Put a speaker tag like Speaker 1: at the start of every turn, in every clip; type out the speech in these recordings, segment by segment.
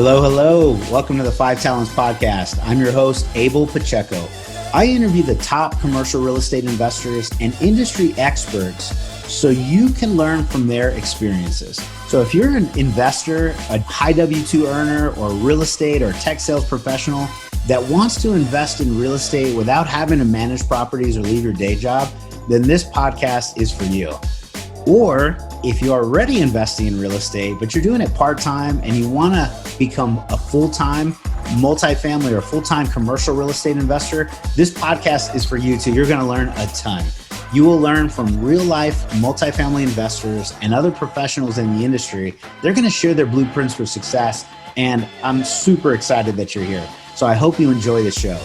Speaker 1: Hello, hello. Welcome to the Five Talents Podcast. I'm your host, Abel Pacheco. I interview the top commercial real estate investors and industry experts so you can learn from their experiences. So if you're an investor, a high W-2 earner, or real estate or tech sales professional that wants to invest in real estate without having to manage properties or leave your day job, then this podcast is for you. Or if you're already investing in real estate, but you're doing it part-time and you want to become a full-time multifamily or full-time commercial real estate investor, this podcast is for you too. You're going to learn a ton. You will learn from real-life multifamily investors and other professionals in the industry. They're going to share their blueprints for success, and I'm super excited that you're here. So I hope you enjoy the show.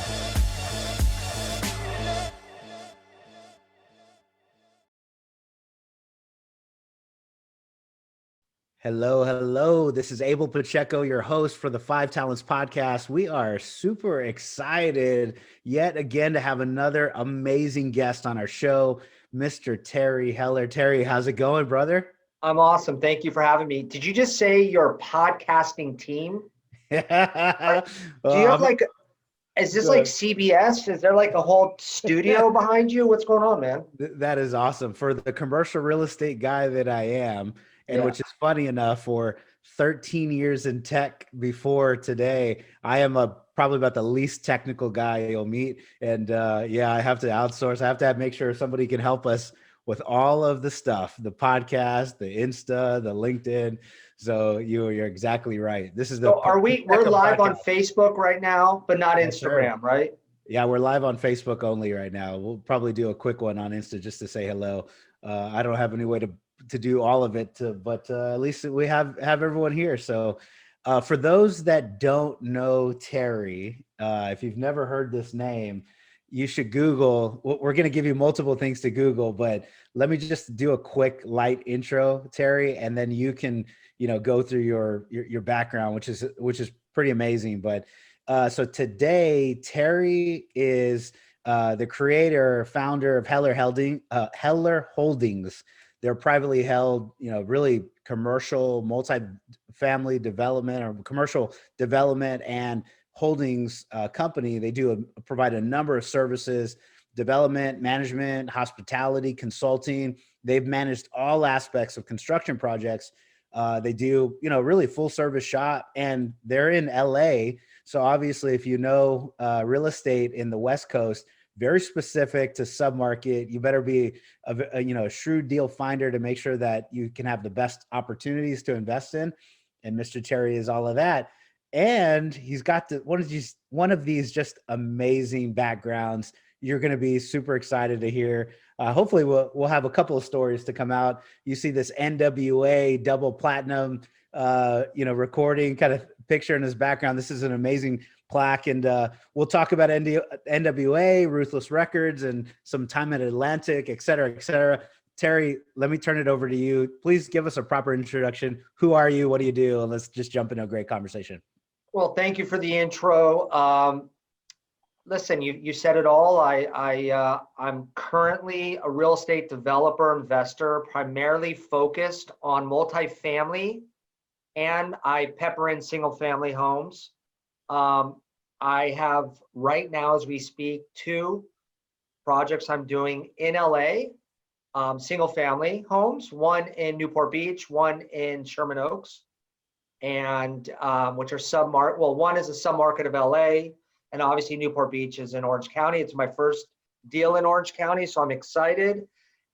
Speaker 1: Hello, hello. This is Abel Pacheco, your host for the Five Talents Podcast. We are super excited yet again to have another amazing guest on our show, Mr. Terry Heller. Terry, how's it going, brother?
Speaker 2: I'm awesome. Thank you for having me. Did you just say your podcasting team? Do you have is this like CBS? Is there like a whole studio behind you? What's going on, man?
Speaker 1: That is awesome. For the commercial real estate guy that I am, and which is funny enough, for 13 years in tech before today, I am probably about the least technical guy you'll meet. And I have to outsource. I have to make sure somebody can help us with all of the stuff, the podcast, the Insta, the LinkedIn. So you're exactly right. This is
Speaker 2: we're live on Facebook right now, but not Instagram, right?
Speaker 1: Yeah, we're live on Facebook only right now. We'll probably do a quick one on Insta just to say hello. I don't have any way to do all of it, but at least we have everyone here. So for those that don't know Terry, if you've never heard this name, you should Google. We're going to give you multiple things to Google, but let me just do a quick light intro, Terry, and then you can go through your background, which is pretty amazing. But so today, Terry is the creator, founder of Heller Holdings. They're privately held, really commercial, multifamily development or commercial development and holdings company. They provide a number of services: development, management, hospitality, consulting. They've managed all aspects of construction projects. They do, really full service shop, and they're in LA. So obviously, if you know real estate in the West Coast, very specific to submarket, you better be a shrewd deal finder to make sure that you can have the best opportunities to invest in. And Mr. Terry is all of that. And he's got one of these just amazing backgrounds. You're going to be super excited to hear. Hopefully we'll have a couple of stories to come out. You see this NWA double platinum, recording kind of picture in his background. This is an amazing plaque, and we'll talk about NWA, Ruthless Records, and some time at Atlantic, et cetera, et cetera. Terry, let me turn it over to you. Please give us a proper introduction. Who are you? What do you do? And let's just jump into a great conversation.
Speaker 2: Well, thank you for the intro. Listen, you said it all. I'm currently a real estate developer investor, primarily focused on multifamily, and I pepper in single family homes. I have right now, as we speak, 2 projects I'm doing in LA, single family homes, one in Newport Beach, one in Sherman Oaks, and which are one is a submarket of LA, and obviously Newport Beach is in Orange County. It's my first deal in Orange County, so I'm excited.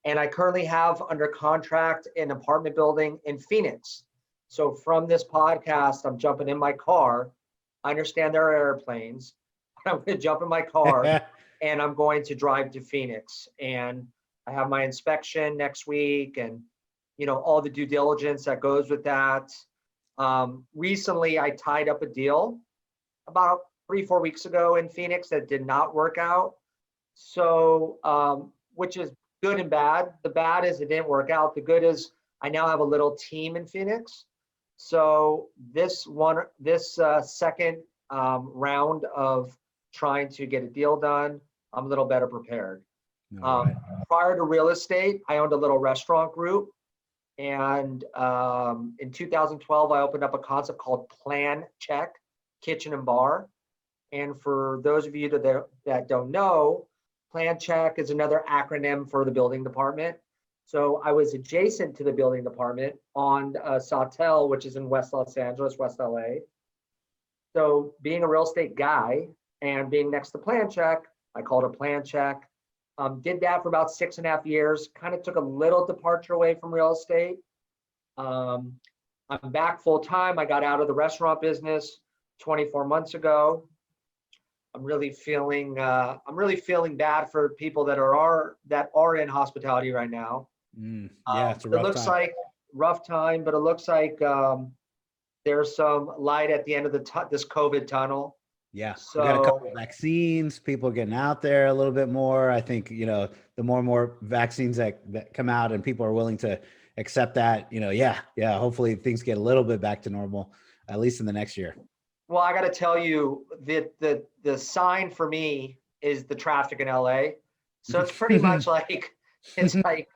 Speaker 2: And I currently have under contract an apartment building in Phoenix. So from this podcast, I'm jumping in my car. I understand there are airplanes. I'm going to jump in my car and I'm going to drive to Phoenix. And I have my inspection next week and, all the due diligence that goes with that. Recently, I tied up a deal about 3-4 weeks ago in Phoenix that did not work out. So, which is good and bad. The bad is it didn't work out. The good is I now have a little team in Phoenix. So this second round of trying to get a deal done, I'm a little better prepared. Prior to real estate, I owned a little restaurant group, And in 2012, I opened up a concept called Plan Check Kitchen and Bar. And for those of you that don't know, Plan Check is another acronym for the building department. So I was adjacent to the building department on Sawtelle, which is in West Los Angeles, West LA. So being a real estate guy and being next to Plan Check, I called it Plan Check. Did that for about 6.5 years, kind of took a little departure away from real estate. I'm back full time. I got out of the restaurant business 24 months ago. I'm really feeling bad for people that are in hospitality right now.
Speaker 1: Yeah, it's a
Speaker 2: It
Speaker 1: rough
Speaker 2: looks
Speaker 1: time.
Speaker 2: like rough time, but it looks like there's some light at the end of this COVID tunnel.
Speaker 1: Yeah, we got a
Speaker 2: So
Speaker 1: couple of vaccines. People are getting out there a little bit more. I think, the more and more vaccines that come out and people are willing to accept that, yeah, hopefully things get a little bit back to normal, at least in the next year.
Speaker 2: well, I got to tell you that the sign for me is the traffic in LA. So it's pretty much like it's like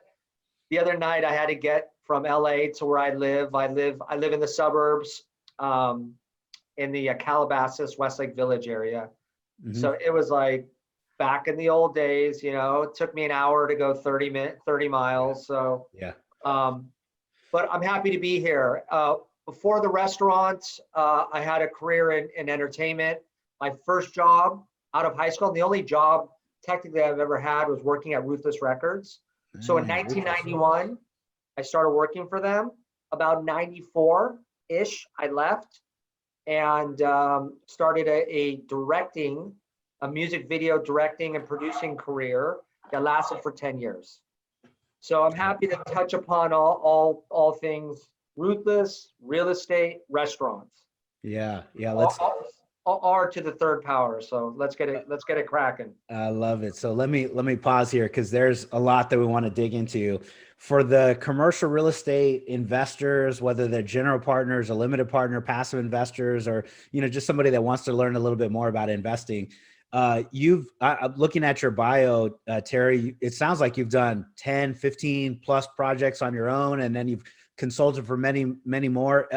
Speaker 2: the other night I had to get from LA to where I live. I live in the suburbs, in the Calabasas, Westlake Village area. So it was like back in the old days, it took me an hour to go 30 miles. So,
Speaker 1: Yeah.
Speaker 2: but I'm happy to be here. Before the restaurants, I had a career in entertainment. My first job out of high school, and the only job technically I've ever had was working at Ruthless Records. So in 1991, I started working for them. About 94-ish, I left and started a music video directing and producing career that lasted for 10 years. So I'm happy to touch upon all things Ruthless, real estate, restaurants.
Speaker 1: Yeah.
Speaker 2: Let's R to the third power. So let's get it cracking.
Speaker 1: I love it. So let me pause here because there's a lot that we want to dig into. For the commercial real estate investors, whether they're general partners, a limited partner, passive investors, or just somebody that wants to learn a little bit more about investing, looking at your bio, Terry, it sounds like you've done 10, 15 plus projects on your own, and then you've consulted for many, many more.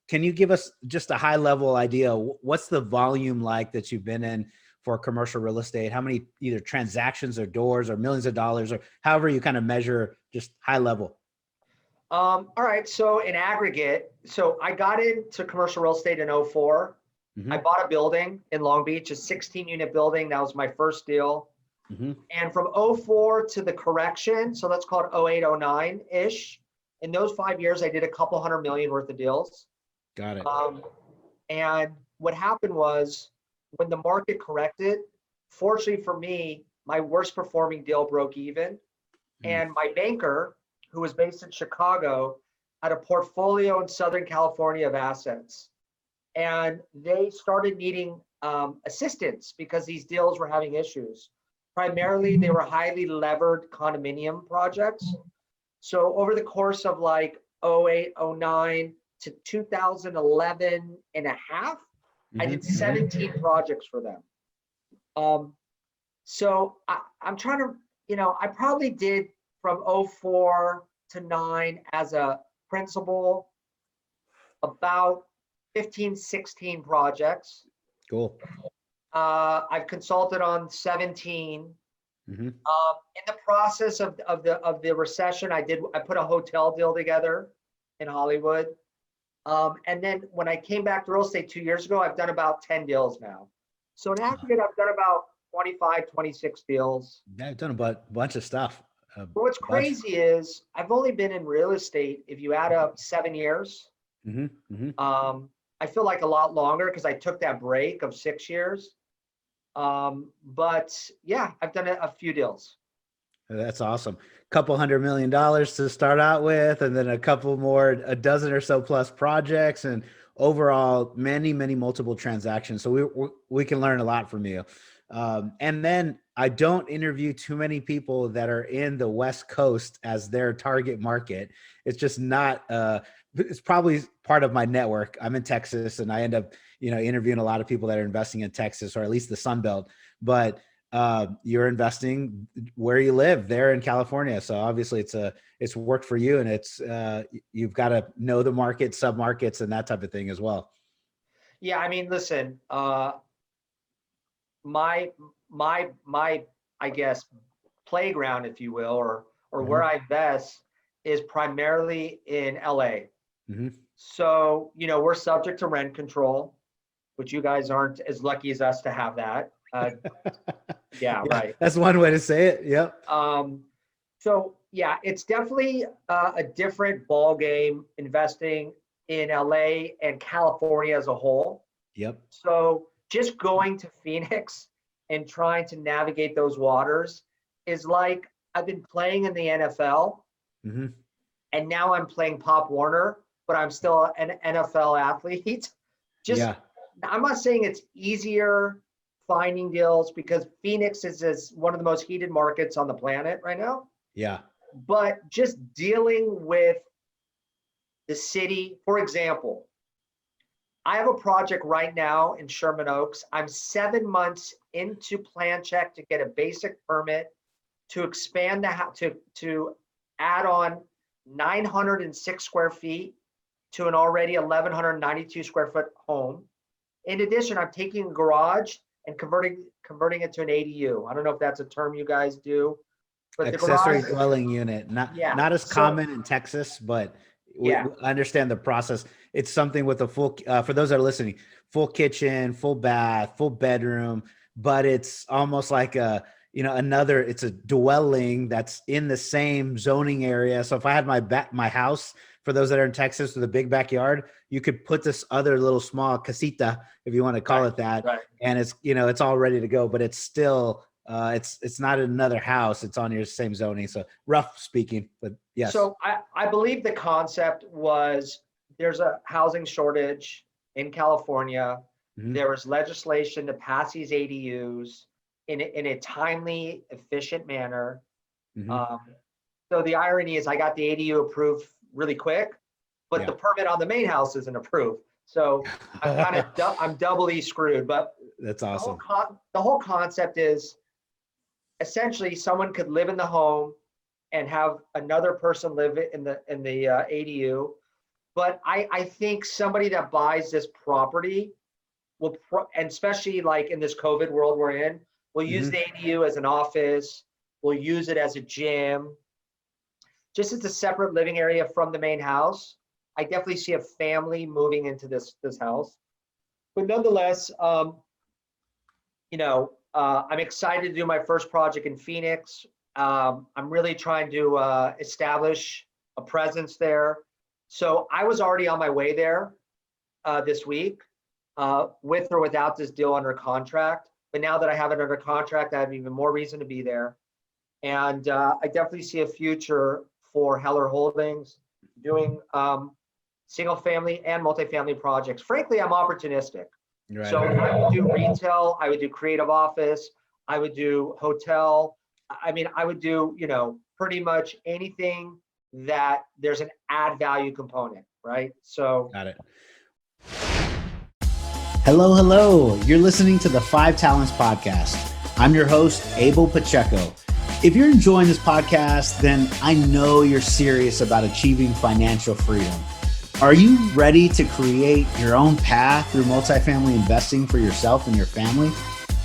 Speaker 1: Can you give us just a high level idea? What's the volume like that you've been in for commercial real estate? How many either transactions or doors or millions of dollars or however you kind of measure, just high level?
Speaker 2: All right. So in aggregate, so I got into commercial real estate in 04. I bought a building in Long Beach, a 16-unit building. That was my first deal. And from 04 to the correction, so let's call it 08, 09-ish. In those 5 years, I did a couple $100 million worth of deals.
Speaker 1: Got it.
Speaker 2: And what happened was when the market corrected, fortunately for me, my worst performing deal broke even. And my banker, who was based in Chicago, had a portfolio in Southern California of assets. And they started needing assistance because these deals were having issues. Primarily, they were highly levered condominium projects. So over the course of like 08, 09 to 2011 and a half, I did 17 projects for them. So I'm trying to, I probably did from 04 to 9 as a principal about 15, 16 projects.
Speaker 1: Cool.
Speaker 2: I've consulted on 17. In the process of the recession, I put a hotel deal together in Hollywood. And then when I came back to real estate 2 years ago, I've done about 10 deals now. So in aggregate, I've done about 25, 26 deals.
Speaker 1: Yeah, I've done a bunch of stuff.
Speaker 2: But what's crazy is I've only been in real estate, if you add up 7 years, I feel like a lot longer because I took that break of 6 years. But yeah, I've done a few deals.
Speaker 1: That's awesome. Couple $100 million to start out with, and then a couple more, a dozen or so plus projects, and overall many, many multiple transactions. So we can learn a lot from you. And then I don't interview too many people that are in the West Coast as their target market. It's just not, it's probably part of my network. I'm in Texas and I end up, interviewing a lot of people that are investing in Texas or at least the Sun Belt. But you're investing where you live there in California. So obviously it's worked for you, and you've got to know the market, sub-markets, and that type of thing as well.
Speaker 2: Yeah, I mean, listen, my I guess playground, if you will, or where I invest is primarily in LA.
Speaker 1: Mm-hmm.
Speaker 2: So, we're subject to rent control, which you guys aren't as lucky as us to have that. Yeah, right.
Speaker 1: That's one way to say it. Yep.
Speaker 2: So yeah, it's definitely a different ball game investing in LA and California as a whole.
Speaker 1: Yep.
Speaker 2: So just going to Phoenix and trying to navigate those waters is like I've been playing in the NFL, and now I'm playing Pop Warner, but I'm still an NFL athlete. I'm not saying it's easier finding deals, because Phoenix is one of the most heated markets on the planet right now.
Speaker 1: Yeah.
Speaker 2: But just dealing with the city, for example, I have a project right now in Sherman Oaks. I'm 7 months into plan check to get a basic permit to expand the house, to add on 906 square feet to an already 1,192 square foot home. In addition, I'm taking a garage and converting it to an ADU. I don't know if that's a term you guys do, but
Speaker 1: accessory dwelling unit, not as common in Texas, but we understand the process. It's something with a full, for those that are listening, full kitchen, full bath, full bedroom, but it's almost like it's a dwelling that's in the same zoning area. So if I had my house, for those that are in Texas with a big backyard, you could put this other little small casita, if you want to call it that.
Speaker 2: Right.
Speaker 1: And it's, it's all ready to go, but it's still, it's not another house. It's on your same zoning. So rough speaking, but yes.
Speaker 2: So I believe the concept was there's a housing shortage in California. There was legislation to pass these ADUs in a timely, efficient manner. So the irony is I got the ADU approved really quick, but the permit on the main house isn't approved. So I'm doubly screwed. But
Speaker 1: that's awesome.
Speaker 2: The whole concept is essentially someone could live in the home and have another person live in the ADU. But I think somebody that buys this property will, and especially like in this COVID world we're in, will use the ADU as an office. We'll use it as a gym, just as a separate living area from the main house. I definitely see a family moving into this house. But nonetheless, I'm excited to do my first project in Phoenix. I'm really trying to establish a presence there. So I was already on my way there this week, with or without this deal under contract. But now that I have it under contract, I have even more reason to be there. And I definitely see a future for Heller Holdings doing single family and multifamily projects. Frankly, I'm opportunistic. Right. So I would do retail, I would do creative office, I would do hotel. I mean, I would do, pretty much anything that there's an add value component, right? So.
Speaker 1: Got it. Hello. You're listening to the 5 Talents Podcast. I'm your host, Abel Pacheco. If you're enjoying this podcast, then I know you're serious about achieving financial freedom. Are you ready to create your own path through multifamily investing for yourself and your family?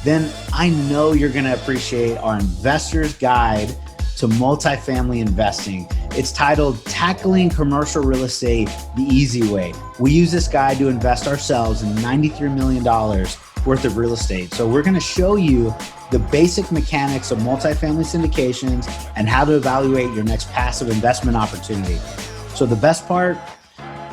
Speaker 1: Then I know you're going to appreciate our Investor's Guide to Multifamily Investing. It's titled Tackling Commercial Real Estate the Easy Way. We use this guide to invest ourselves in $93 million worth of real estate. So we're going to show you the basic mechanics of multifamily syndications and how to evaluate your next passive investment opportunity. So the best part,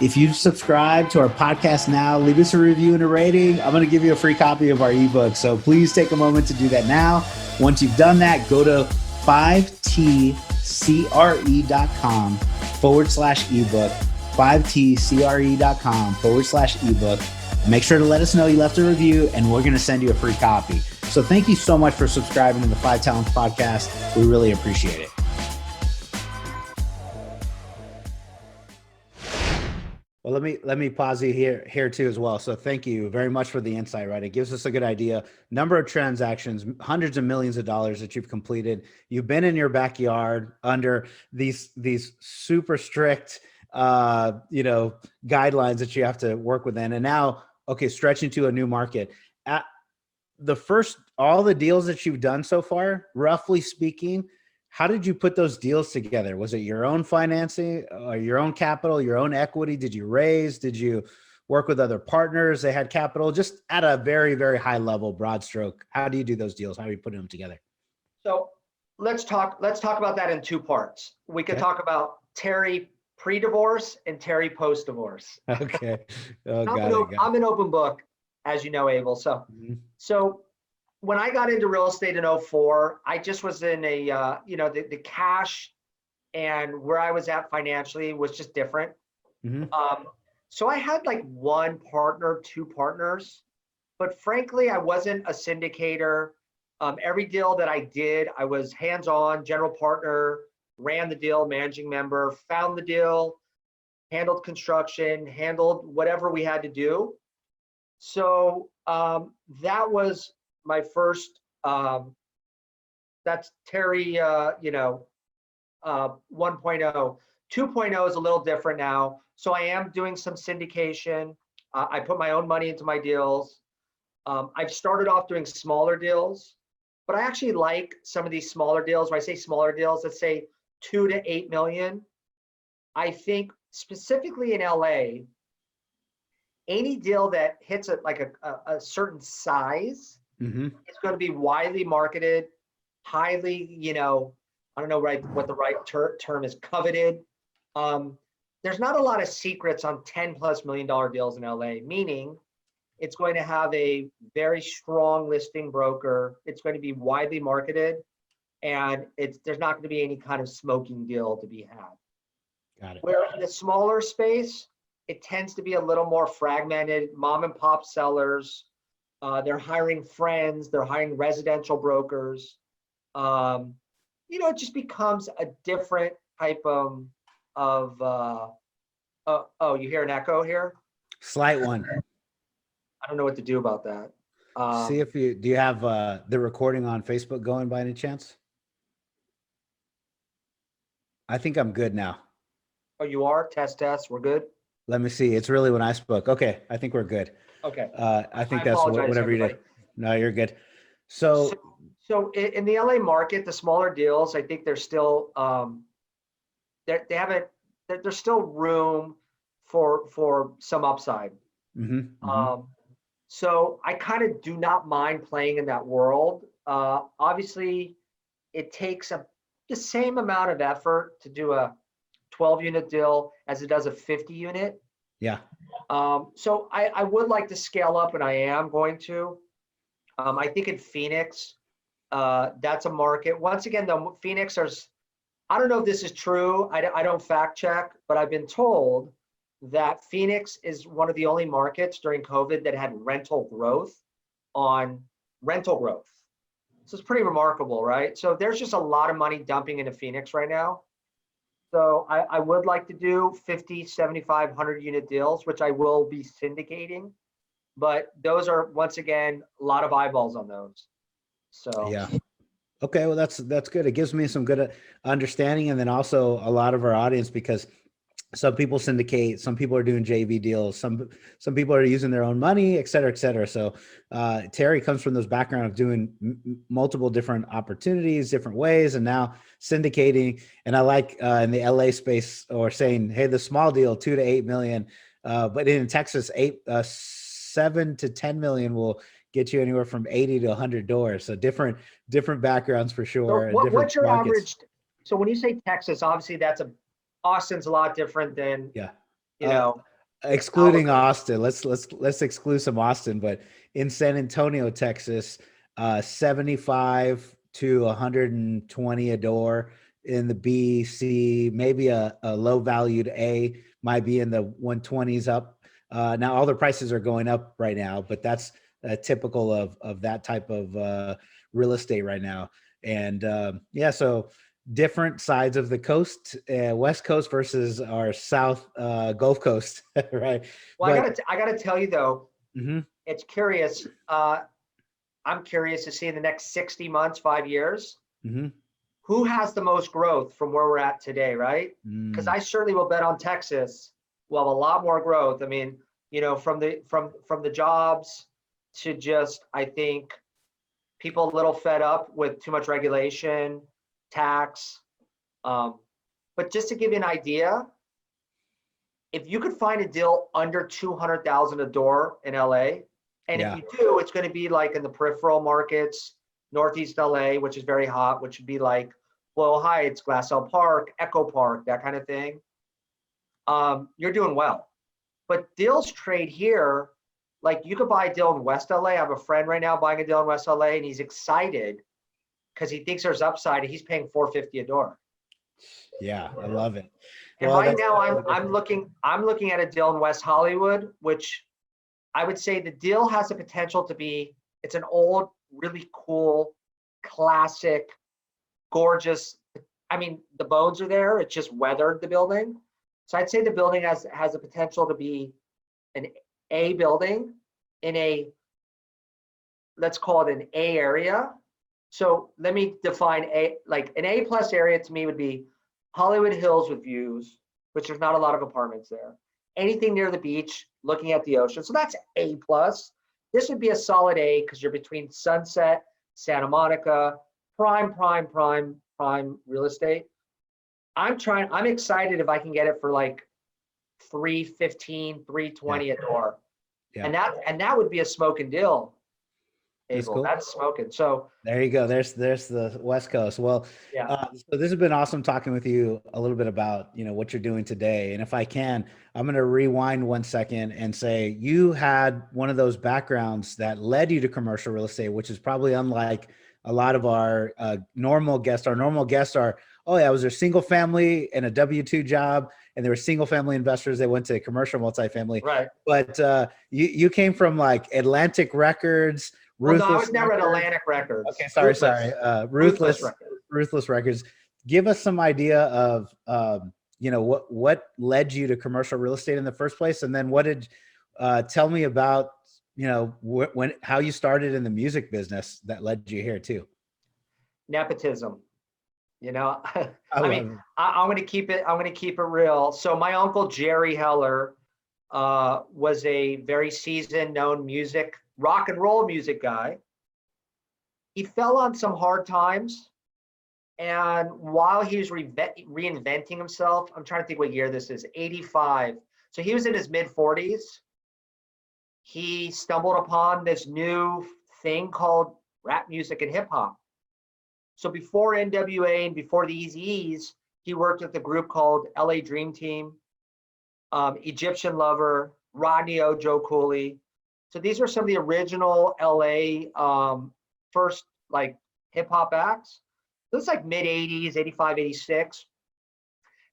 Speaker 1: if you subscribe to our podcast now, leave us a review and a rating. I'm going to give you a free copy of our ebook. So please take a moment to do that now. Once you've done that, go to 5tcre.com/ebook, 5tcre.com/ebook. Make sure to let us know you left a review, and we're going to send you a free copy. So thank you so much for subscribing to the 5 Talents Podcast. We really appreciate it. Well, let me pause you here too as well. So thank you very much for the insight, right? It gives us a good idea. Number of transactions, hundreds of millions of dollars that you've completed. You've been in your backyard under these super strict guidelines that you have to work within. And now, okay, stretching to a new market. At all the deals that you've done so far, roughly speaking, how did you put those deals together? Was it your own financing, or your own capital, your own equity? Did you raise? Did you work with other partners? They had capital. Just at a very, very high level, broad stroke. How do you do those deals? How are you putting them together?
Speaker 2: So let's talk about that in two parts. We could
Speaker 1: Okay.
Speaker 2: talk about Terry pre-divorce and Terry post-divorce.
Speaker 1: Okay. Oh,
Speaker 2: I'm
Speaker 1: got
Speaker 2: an,
Speaker 1: it.
Speaker 2: op-
Speaker 1: Got
Speaker 2: I'm an open book, as you know, Abel. So,
Speaker 1: it. Mhm.
Speaker 2: so when I got into real estate in '04, I just was in the cash and where I was at financially was just different.
Speaker 1: Mhm.
Speaker 2: So I had like one partner, two partners, but frankly, I wasn't a syndicator. Every deal that I did, I was hands-on, general partner, ran the deal, managing member, found the deal, handled construction, handled whatever we had to do. So that was my first. That's Terry, 1.0. 2.0 is a little different now. So I am doing some syndication. I put my own money into my deals. I've started off doing smaller deals, but I actually like some of these smaller deals. When I say smaller deals, let's say 2 to 8 million. I think specifically in LA, any deal that hits a certain size
Speaker 1: Mhm.
Speaker 2: is going to be widely marketed, highly, I don't know what the right term is, coveted. There's not a lot of secrets on $10+ million deals in LA, meaning it's going to have a very strong listing broker. It's going to be widely marketed, and there's not going to be any kind of smoking deal to be had.
Speaker 1: Got it.
Speaker 2: Where in the smaller space, it tends to be a little more fragmented, mom and pop sellers. They're hiring friends, they're hiring residential brokers. It just becomes a different type oh, you hear an echo here?
Speaker 1: Slight one.
Speaker 2: I don't know what to do about that.
Speaker 1: See if do you have the recording on Facebook going by any chance? I think I'm good now.
Speaker 2: Oh, you are? Test. We're good?
Speaker 1: Let me see. It's really when I spoke. Okay, I think we're good.
Speaker 2: Okay.
Speaker 1: I
Speaker 2: I
Speaker 1: think that's
Speaker 2: apologize,
Speaker 1: whatever you
Speaker 2: everybody.
Speaker 1: did. No, you're good.
Speaker 2: So,
Speaker 1: So,
Speaker 2: so in the LA market, the smaller deals, I think they're still they haven't. There's still room for some upside.
Speaker 1: mhm, mhm.
Speaker 2: Um, so I kind of do not mind playing in that world. Obviously, it takes the same amount of effort to do a 12-unit deal as it does a 50-unit.
Speaker 1: Yeah.
Speaker 2: So I would like to scale up, and I am going to. I think in Phoenix, that's a market. Once again, though, Phoenix, I don't know if this is true. I don't fact check, but I've been told that Phoenix is one of the only markets during COVID that had rental growth on rental growth. So it's pretty remarkable, right? So there's just a lot of money dumping into Phoenix right now. So I would like to do 50, 75, 100-unit deals, which I will be syndicating. But those are, once again, a lot of eyeballs on those. So
Speaker 1: Yeah. Okay, well that's good. It gives me some good understanding, and then also a lot of our audience, because some people syndicate, some people are doing JV deals, some people are using their own money, et cetera, et cetera. So Terry comes from those background of doing multiple different opportunities, different ways, and now syndicating. And I like in the LA space, or saying, hey, the small deal, 2 to 8 million, but in Texas, 7 to 10 million will get you anywhere from 80 to 100 doors. So different backgrounds for sure, and different
Speaker 2: what's your
Speaker 1: markets.
Speaker 2: average? So when you say Texas, obviously Austin's a lot different than,
Speaker 1: Yeah.
Speaker 2: you know,
Speaker 1: Excluding
Speaker 2: Albuquerque.
Speaker 1: Austin, let's exclude some Austin, but in San Antonio, Texas, 75 to 120 a door. In the B, C, maybe a low valued A might be in the 120s up. Now all the prices are going up right now, but that's typical of that type of real estate right now. And yeah, so different sides of the coast, West Coast versus our South Gulf Coast, right?
Speaker 2: Well,
Speaker 1: But
Speaker 2: I gotta tell you though,
Speaker 1: mhm,
Speaker 2: it's curious. I'm curious to see in the next 60 months, 5 years,
Speaker 1: mhm,
Speaker 2: who has the most growth from where we're at today, right? Because
Speaker 1: mm,
Speaker 2: I certainly will bet on Texas will have a lot more growth. I mean, from the jobs to just, I think people a little fed up with too much regulation, tax. Um, but just to give you an idea, if you could find a deal under 200,000 a door in LA, and if
Speaker 1: yeah,
Speaker 2: you do, it's going to be like in the peripheral markets, Northeast LA, which is very hot, which would be like Boyle Heights, Glassell Park, Echo Park, that kind of thing. You're doing well. But deals trade here, like you could buy a deal in West LA. I have a friend right now buying a deal in West LA, and he's excited because he thinks there's upside, and he's paying 450 a door.
Speaker 1: yeah, I love it.
Speaker 2: And
Speaker 1: Well,
Speaker 2: right
Speaker 1: that's
Speaker 2: now I'm looking at a deal in West Hollywood, which I would say the deal has the potential to be, it's an old, really cool, classic, gorgeous. I mean, the bones are there. It's just weathered, the building. So I'd say the building has the potential to be an A building in a, let's call it an A area. So let me define A, like an A plus area to me would be Hollywood Hills with views, which there's not a lot of apartments there. Anything near the beach, looking at the ocean. So that's A plus. This would be a solid A because you're between Sunset, Santa Monica, prime real estate. I'm excited if I can get it for like 315, 320
Speaker 1: yeah,
Speaker 2: a door.
Speaker 1: yeah.
Speaker 2: And that would be a smoking deal,
Speaker 1: That's
Speaker 2: Abel.
Speaker 1: cool.
Speaker 2: That's smoking. So
Speaker 1: There you go. There's the West Coast. Well,
Speaker 2: yeah.
Speaker 1: so this has been awesome talking with you a little bit about what you're doing today. And if I can, I'm going to rewind 1 second and say you had one of those backgrounds that led you to commercial real estate, which is probably unlike a lot of our normal guests. Our normal guests are, oh yeah, I was a single family and a W-2 job, and there were single family investors that went to commercial multifamily.
Speaker 2: Right.
Speaker 1: But you came from like Atlantic Records.
Speaker 2: Well, no, I was
Speaker 1: Ruthless
Speaker 2: never at
Speaker 1: Records.
Speaker 2: Atlantic Records.
Speaker 1: Okay, sorry.
Speaker 2: Ruthless
Speaker 1: Ruthless,
Speaker 2: Records.
Speaker 1: Ruthless Records. Give us some idea of, what led you to commercial real estate in the first place, and then what did tell me about, how you started in the music business that led you here too.
Speaker 2: Nepotism.
Speaker 1: I
Speaker 2: I mean,
Speaker 1: love it.
Speaker 2: I'm going to keep it. I'm going to keep it real. So my uncle Jerry Heller was a very seasoned, known rock and roll music guy. He fell on some hard times, and while he was reinventing himself, I'm trying to think what year this is. 85. So he was in his mid 40s. He stumbled upon this new thing called rap music and hip hop. So before NWA and before the Eazy-E's, he worked with a group called LA Dream Team, Egyptian Lover, Rodney O, Joe Cooley. So these are some of the original LA first like hip hop acts. This is like mid 80s, 85, 86.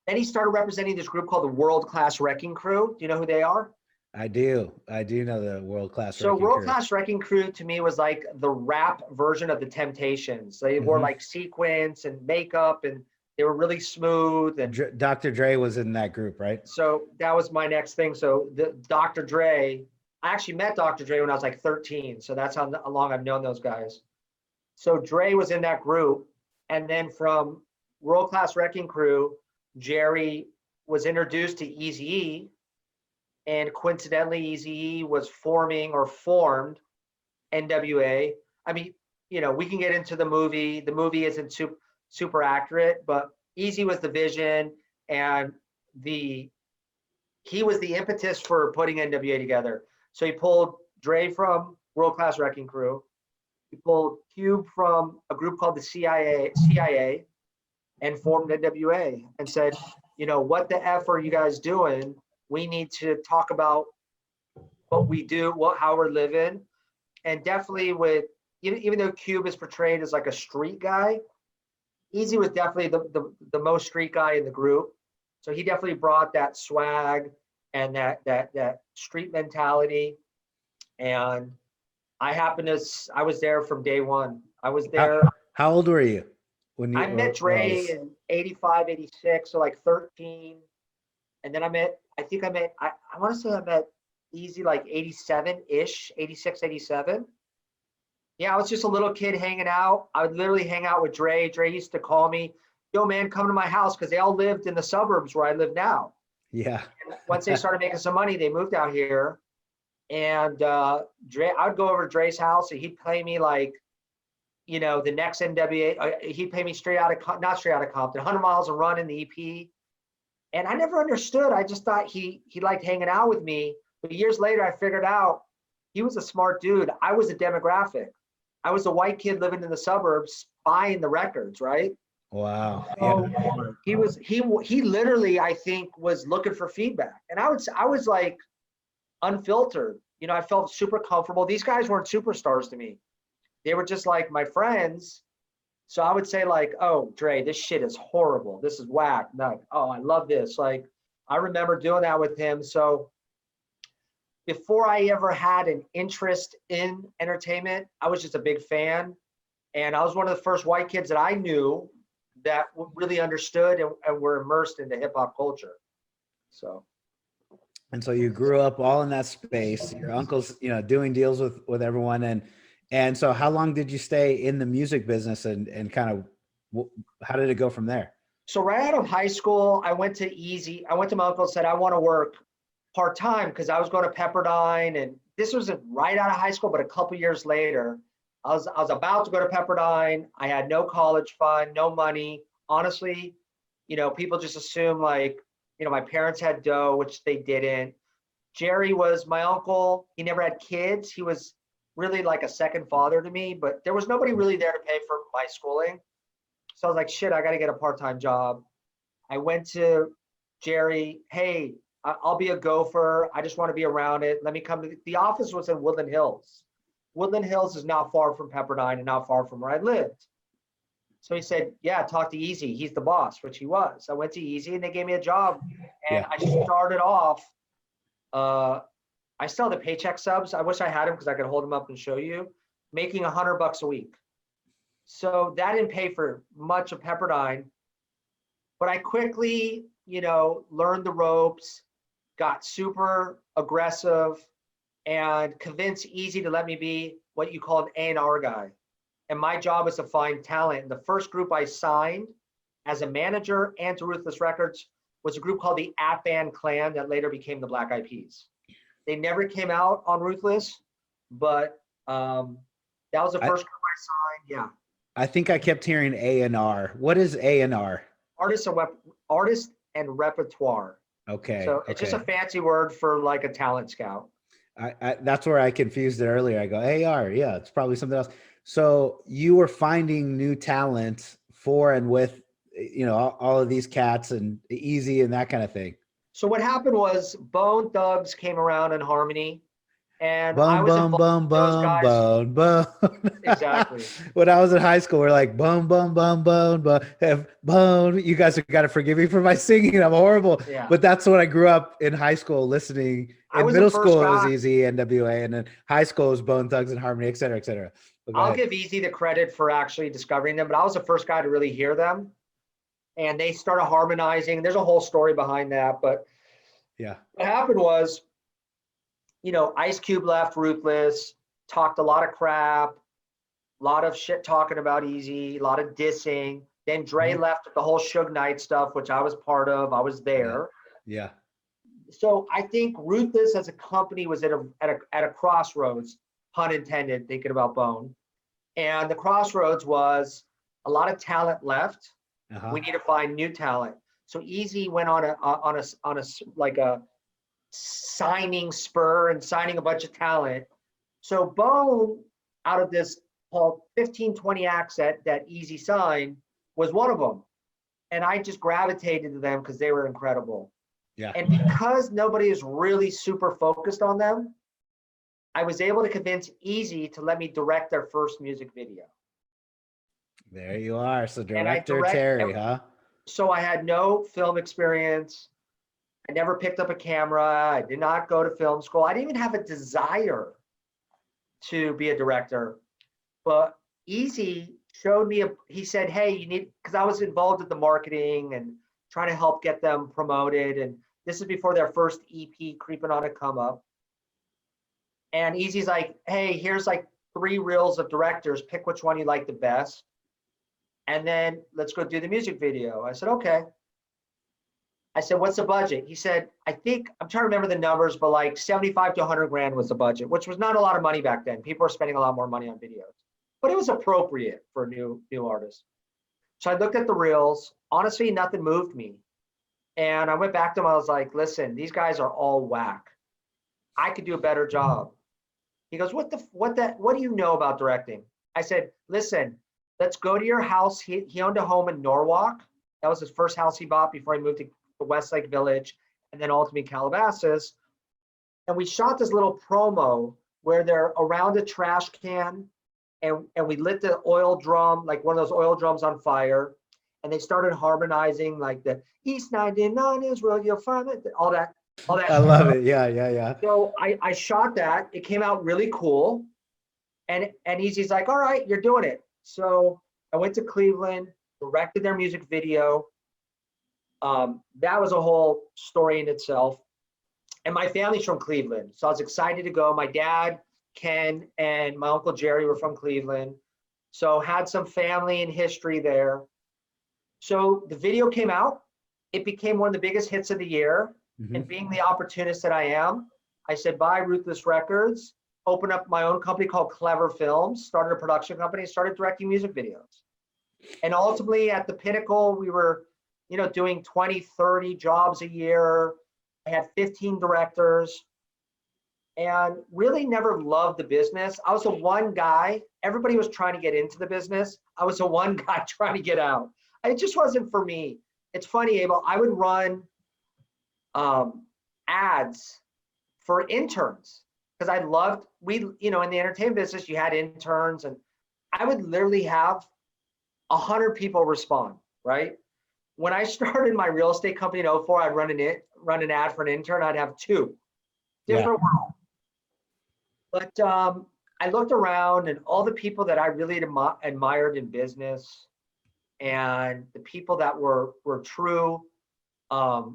Speaker 2: Then he started representing this group called the World Class Wrecking Crew. Do you know who they are?
Speaker 1: I do know the World Class.
Speaker 2: So World Class Wrecking Crew to me was like the rap version of the Temptations. They wore like sequins and makeup, and they were really smooth. And
Speaker 1: Dr. Dre was in that group, right?
Speaker 2: So that was my next thing. So the Dr. Dre, I actually met Dr. Dre when I was like 13. So that's how long I've known those guys. So Dre was in that group. And then from World Class Wrecking Crew, Jerry was introduced to Eazy-E. And coincidentally, Eazy-E was formed NWA. I mean, we can get into the movie. The movie isn't super accurate, but Eazy was the vision, and he was the impetus for putting NWA together. So he pulled Dre from World Class Wrecking Crew. He pulled Cube from a group called the CIA, and formed NWA and said, what the F are you guys doing? We need to talk about what we do, how we're living. And definitely even though Cube is portrayed as like a street guy, Eazy was definitely the most street guy in the group. So he definitely brought that swag and that street mentality. And I was there from day one. I was there.
Speaker 1: How old were you when
Speaker 2: I
Speaker 1: you
Speaker 2: met Dre in 85, 86, so like 13. And then I want to say I met Easy like 87-ish, 86, 87. Yeah, I was just a little kid hanging out. I would literally hang out with Dre. Dre used to call me, yo, man, come to my house, because they all lived in the suburbs where I live now.
Speaker 1: Yeah.
Speaker 2: And once they started making some money, they moved out here. And Dre, I would go over to Dre's house and he'd play me like, the next NWA. He'd pay me not straight out of Compton, 100 miles a run in the EP. And I never understood. I just thought he liked hanging out with me. But years later, I figured out he was a smart dude. I was a demographic. I was a white kid living in the suburbs buying the records, right?
Speaker 1: Wow.
Speaker 2: So
Speaker 1: Yeah.
Speaker 2: he literally, I think, was looking for feedback. And I was like unfiltered. I felt super comfortable. These guys weren't superstars to me. They were just like my friends. So I would say like, oh, Dre, this shit is horrible. This is whack. No, oh, I love this. Like, I remember doing that with him. So before I ever had an interest in entertainment, I was just a big fan. And I was one of the first white kids that I knew that really understood and were immersed into hip hop culture. So.
Speaker 1: And so you grew up all in that space. Your uncle's, doing deals with everyone. And so how long did you stay in the music business and kind of how did it go from there?
Speaker 2: So right out of high school, I went to Easy. I went to my uncle and said, I want to work part-time because I was going to Pepperdine. And this was right out of high school, but a couple years later, I was about to go to Pepperdine. I had no college fund, no money. Honestly, people just assume like, my parents had dough, which they didn't. Jerry was my uncle. He never had kids. He was really like a second father to me, but there was nobody really there to pay for my schooling. So I was like, shit, I got to get a part-time job. I went to Jerry, hey, I'll be a gopher. I just want to be around it. Let me come to the office was in Woodland Hills. Woodland Hills is not far from Pepperdine and not far from where I lived. So he said, yeah, talk to Easy. He's the boss, which he was. I went to Easy and they gave me a job. And I started off, I still have the paycheck subs. I wish I had them because I could hold them up and show you, making $100 a week. So that didn't pay for much of Pepperdine, but I quickly, learned the ropes, got super aggressive, and convinced Easy to let me be what you call an A&R guy. And my job was to find talent. And the first group I signed as a manager and to Ruthless Records was a group called the At Band Clan that later became the Black Eyed Peas. They never came out on Ruthless, but that was the first group I signed. Yeah.
Speaker 1: I think I kept hearing A&R. What is A&R?
Speaker 2: Artist and repertoire.
Speaker 1: Okay.
Speaker 2: So it's just a fancy word for like a talent scout.
Speaker 1: I that's where I confused it earlier. I go, AR, yeah, it's probably something else. So you were finding new talent for and with, all of these cats and Easy and that kind of thing.
Speaker 2: So what happened was Bone Thugs came around in Harmony, and
Speaker 1: Bone,
Speaker 2: I was
Speaker 1: bone,
Speaker 2: involved
Speaker 1: bone,
Speaker 2: with those
Speaker 1: bone,
Speaker 2: guys.
Speaker 1: bone.
Speaker 2: Exactly.
Speaker 1: When I was in high school, we're like, bone, bone, bone, bone, bone, bone. You guys have got to forgive me for my singing. I'm horrible.
Speaker 2: Yeah.
Speaker 1: But that's what I grew up in high school listening. In middle school, it was Easy, NWA, and then high school was Bone Thugs and Harmony, et cetera, et cetera.
Speaker 2: I'll give Easy the credit for actually discovering them, but I was the first guy to really hear them. And they started harmonizing. There's a whole story behind that. But
Speaker 1: yeah,
Speaker 2: what happened was, Ice Cube left Ruthless, talked a lot of crap, a lot of shit talking about Easy, a lot of dissing. Then Dre left with the whole Suge Knight stuff, which I was part of. I was there.
Speaker 1: Yeah.
Speaker 2: So I think Ruthless as a company was at a crossroads, pun intended, thinking about Bone. And the crossroads was a lot of talent left. We need to find new talent. So Easy went on a signing spur and signing a bunch of talent. So Bone, out of this 15, 20 acts that Easy signed, was one of them. And I just gravitated to them because they were incredible.
Speaker 1: Yeah.
Speaker 2: And because nobody is really super focused on them, I was able to convince Easy to let me direct their first music video.
Speaker 1: There you are. So director Terry, huh?
Speaker 2: So I had no film experience. I never picked up a camera. I did not go to film school. I didn't even have a desire to be a director. But Easy showed me, he said, hey, you need, because I was involved in the marketing and trying to help get them promoted. And this is before their first EP, Creeping on a Come Up. And Easy's like, hey, here's like 3 reels of directors, pick which one you like the best. And then let's go do the music video. I said, okay. I said, what's the budget? He said, I think, I'm trying to remember the numbers, but like 75 to 100 grand was the budget, which was not a lot of money back then. People were spending a lot more money on videos, but it was appropriate for a new artist. So I looked at the reels. Honestly, nothing moved me. And I went back to him. I was like, listen, these guys are all whack. I could do a better job. He goes, what do you know about directing? I said, listen, let's go to your house. He owned a home in Norwalk. That was his first house he bought before he moved to Westlake Village and then ultimately Calabasas. And we shot this little promo where they're around a trash can and we lit the oil drum, like one of those oil drums on fire. And they started harmonizing like the East 99 is where you'll find it, all that.
Speaker 1: I love it. Yeah.
Speaker 2: So I shot that. It came out really cool. And Easy's like, all right, you're doing it. So I went to Cleveland, directed their music video. That was a whole story in itself. And my family's from Cleveland, so I was excited to go. My dad, Ken, and my uncle Jerry were from Cleveland, so had some family and history there. So the video came out. It became one of the biggest hits of the year. Mm-hmm. And being the opportunist that I am, I said, bye, Ruthless Records, opened up my own company called Clever Films, started a production company, started directing music videos. And ultimately at the pinnacle, we were, doing 20, 30 jobs a year. I had 15 directors and really never loved the business. I was the one guy, everybody was trying to get into the business. I was the one guy trying to get out. It just wasn't for me. It's funny, Abel, I would run ads for interns because I loved, in the entertainment business, you had interns and I would literally have 100 people respond, right? When I started my real estate company in 2004, I'd run an ad for an intern. I'd have 2. Different world. But I looked around and all the people that I really admired in business and the people that were true, not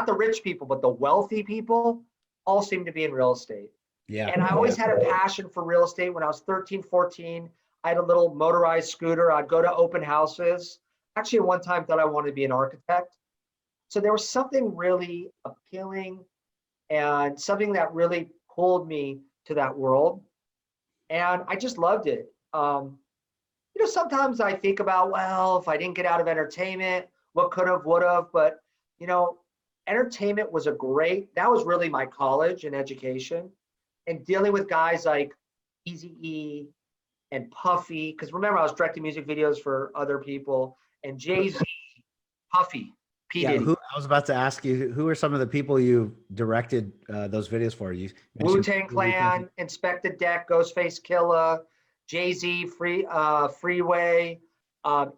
Speaker 2: the rich people, but the wealthy people, all seemed to be in real estate. Yeah. And I always had a passion for real estate. When I was 13, 14, I had a little motorized scooter. I'd go to open houses. Actually, at one time thought I wanted to be an architect. So there was something really appealing and something that really pulled me to that world. And I just loved it. Sometimes I think about, well, if I didn't get out of entertainment, what could have, would have, but entertainment was that was really my college and education. And dealing with guys like Eazy-E and Puffy, because remember I was directing music videos for other people, and Jay-Z, Puffy, P. Diddy.
Speaker 1: I was about to ask you, who are some of the people you directed those videos for? You
Speaker 2: Wu-Tang Clan, Inspector Deck, Ghostface Killah, Jay-Z, Freeway,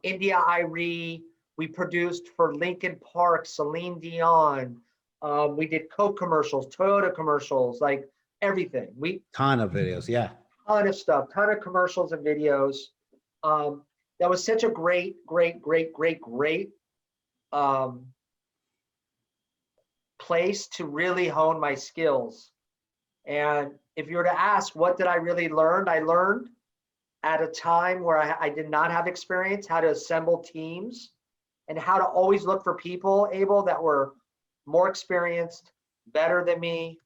Speaker 2: India Irie. We produced for Linkin Park, Celine Dion. We did Coke commercials, Toyota commercials, like everything.
Speaker 1: Ton of videos, yeah.
Speaker 2: Ton of stuff, ton of commercials and videos. That was such a great place to really hone my skills. And if you were to ask, what did I really learn? I learned at a time where I did not have experience, how to assemble teams and how to always look for people, Abel, that were more experienced, better than me.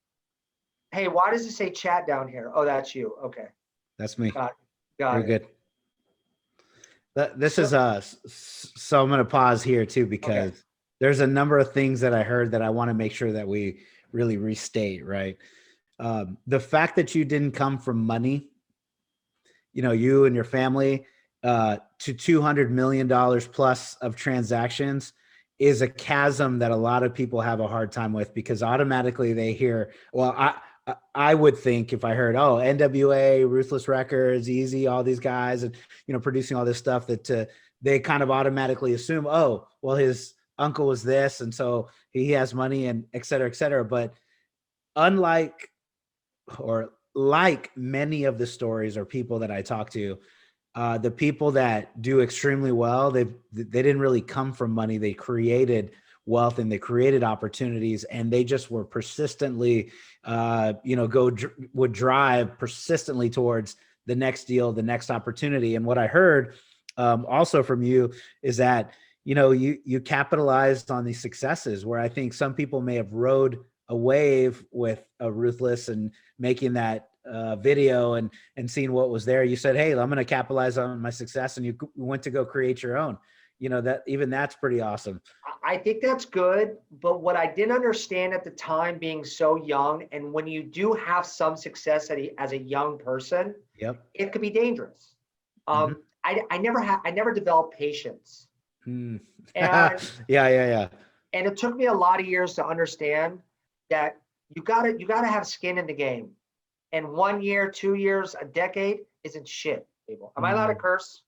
Speaker 2: Hey, why does it say chat down here? Oh, that's you. Okay.
Speaker 1: That's me.
Speaker 2: Got
Speaker 1: Very
Speaker 2: it.
Speaker 1: good. This is so I'm going to pause here too, because there's a number of things that I heard that I want to make sure that we really restate, right? The fact that you didn't come from money, you and your family, to $200 million plus of transactions is a chasm that a lot of people have a hard time with, because automatically they hear, well, I would think if I heard, oh, NWA, Ruthless Records, Easy, all these guys, and producing all this stuff, that they kind of automatically assume, oh, well, his uncle was this, and so he has money, and et cetera, et cetera. But like many of the stories or people that I talk to, The people that do extremely well, they didn't really come from money. They created wealth and they created opportunities, and they just were persistently, would drive persistently towards the next deal, the next opportunity. And what I heard also from you is that, you capitalized on these successes where I think some people may have rode a wave with a Ruthless and making that video and seeing what was there. You said, hey, I'm going to capitalize on my success, and you went to go create your own. That's pretty awesome.
Speaker 2: I think that's good, but what I didn't understand at the time, being so young, and when you do have some success as a young person,
Speaker 1: Yep.
Speaker 2: it could be dangerous.
Speaker 1: Mhm.
Speaker 2: I never developed patience.
Speaker 1: Mm.
Speaker 2: And
Speaker 1: Yeah.
Speaker 2: and it took me a lot of years to understand that you gotta have skin in the game. And 1 year, 2 years, a decade isn't shit, Abel. Am I allowed to curse?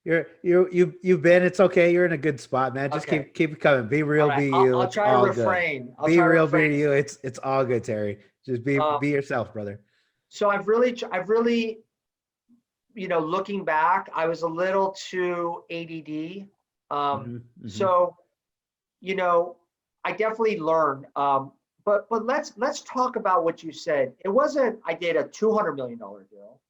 Speaker 1: You've been, it's okay. You're in a good spot, man. Just
Speaker 2: Okay.
Speaker 1: keep it coming. Be
Speaker 2: All
Speaker 1: real,
Speaker 2: right.
Speaker 1: be
Speaker 2: I'll,
Speaker 1: you.
Speaker 2: I'll
Speaker 1: It's
Speaker 2: try to
Speaker 1: all good.
Speaker 2: refrain. I'll
Speaker 1: Be
Speaker 2: try to
Speaker 1: real, be
Speaker 2: refrain.
Speaker 1: you. It's all good, Terry. Just be yourself, brother.
Speaker 2: So I've really, looking back, I was a little too ADD. So, I definitely learned. But let's talk about what you said. It wasn't, I did a $200 million deal.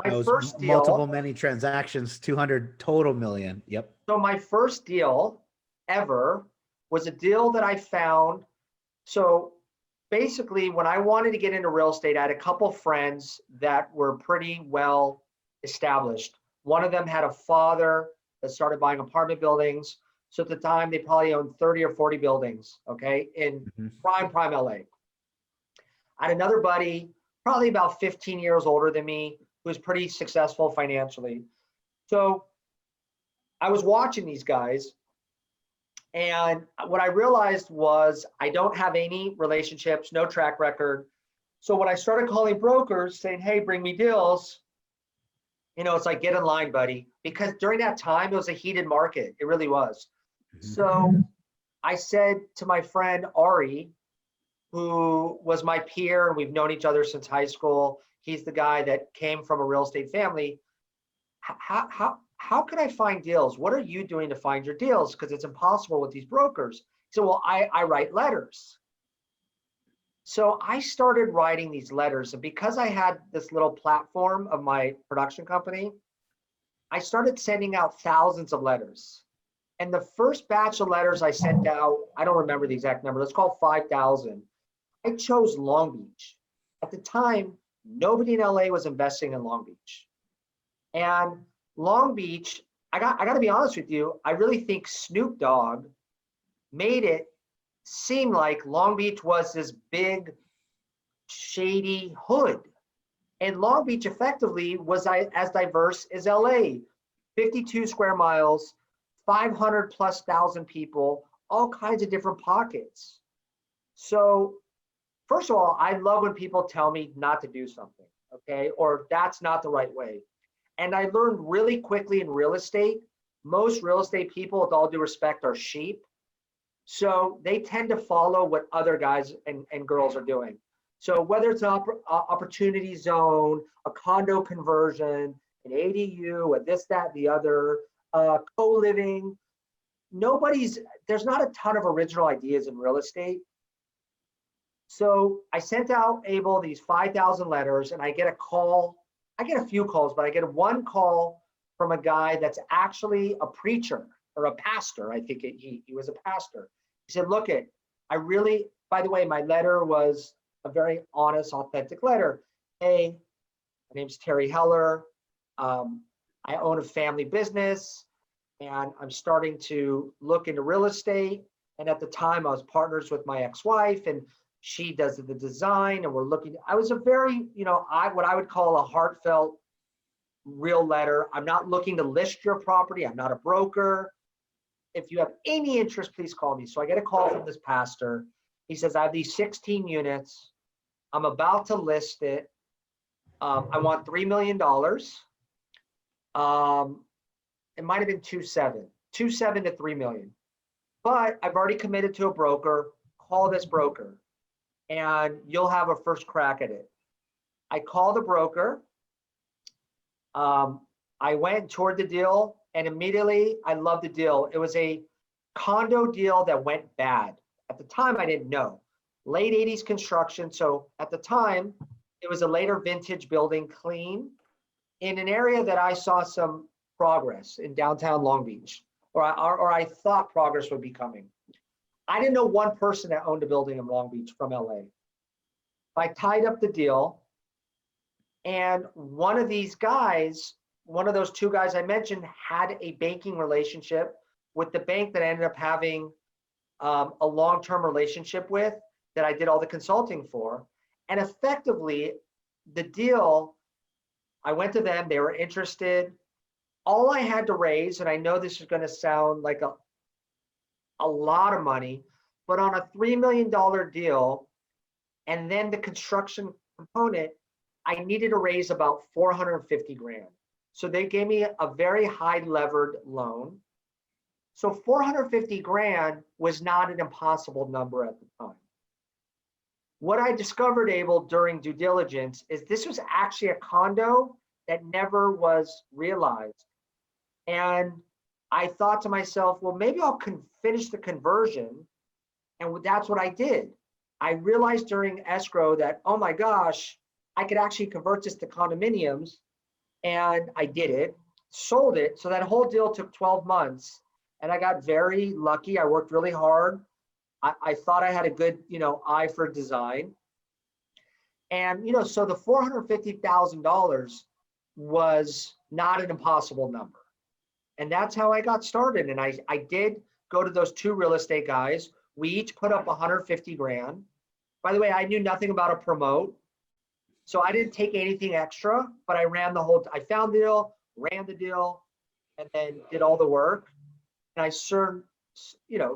Speaker 2: My
Speaker 1: That was
Speaker 2: first
Speaker 1: multiple,
Speaker 2: deal.
Speaker 1: many transactions, 200 total million. Yep.
Speaker 2: So my first deal ever was a deal that I found. So basically, when I wanted to get into real estate, I had a couple friends that were pretty well established. One of them had a father that started buying apartment buildings. So at the time, they probably owned 30 or 40 buildings, okay, in prime LA. I had another buddy, probably about 15 years older than me, who was pretty successful financially. So I was watching these guys, and what I realized was I don't have any relationships, no track record. So when I started calling brokers saying, hey, bring me deals, it's like, get in line, buddy. Because during that time, it was a heated market. It really was. So I said to my friend, Ari, who was my peer, and we've known each other since high school. He's the guy that came from a real estate family. How can I find deals? What are you doing to find your deals? Because it's impossible with these brokers. So, well, I write letters. So I started writing these letters. And because I had this little platform of my production company, I started sending out thousands of letters. And the first batch of letters I sent out, I don't remember the exact number, let's call 5,000. I chose Long Beach. At the time, nobody in LA was investing in Long Beach. And Long Beach, I got to be honest with you, I really think Snoop Dogg made it seem like Long Beach was this big, shady hood. And Long Beach effectively was as diverse as LA. 52 square miles, 500 plus thousand people, all kinds of different pockets. So first of all, I love when people tell me not to do something, okay? Or that's not the right way. And I learned really quickly in real estate, most real estate people, with all due respect, are sheep. So they tend to follow what other guys and girls are doing. So whether it's an opportunity zone, a condo conversion, an ADU, a this, that, the other, co-living, there's not a ton of original ideas in real estate. So I sent out Abel these 5,000 letters, and I get a call. I get a few calls, but I get one call from a guy that's actually a preacher or a pastor. I think he was a pastor. He said, look, by the way, my letter was a very honest, authentic letter. Hey, my name's Terry Heller. I own a family business, and I'm starting to look into real estate. And at the time, I was partners with my ex-wife, and she does the design, and we're looking. I was a very, what I would call a heartfelt, real letter. I'm not looking to list your property. I'm not a broker. If you have any interest, please call me. So I get a call from this pastor. He says, I have these 16 units. I'm about to list it. I want $3 million. It might have been 2.7 to 3 million. But I've already committed to a broker. Call this broker, and you'll have a first crack at it. I call the broker. I went and toured the deal, and immediately I loved the deal. It was a condo deal that went bad. At the time, I didn't know. Late 80s construction. So at the time, it was a later vintage building, clean, in an area that I saw some progress in downtown Long Beach, or I thought progress would be coming. I didn't know one person that owned a building in Long Beach from LA. I tied up the deal, and one of these guys, one of those two guys I mentioned, had a banking relationship with the bank that I ended up having a long-term relationship with, that I did all the consulting for. And effectively, the deal, I went to them, they were interested. All I had to raise, and I know this is going to sound like a lot of money, but on a $3 million deal, and then the construction component, I needed to raise about 450 grand. So they gave me a very high levered loan. So 450 grand was not an impossible number at the time. What I discovered, Abel, during due diligence is this was actually a condo that never was realized. And I thought to myself, well, maybe I'll finish the conversion. And that's what I did. I realized during escrow that, oh my gosh, I could actually convert this to condominiums. And I did it, sold it. So that whole deal took 12 months. And I got very lucky. I worked really hard. I thought I had a good, eye for design. And, so the $450,000 was not an impossible number. And that's how I got started. And I did go to those two real estate guys. We each put up 150 grand. By the way, I knew nothing about a promote. So I didn't take anything extra, but I found the deal, ran the deal, and then did all the work. And I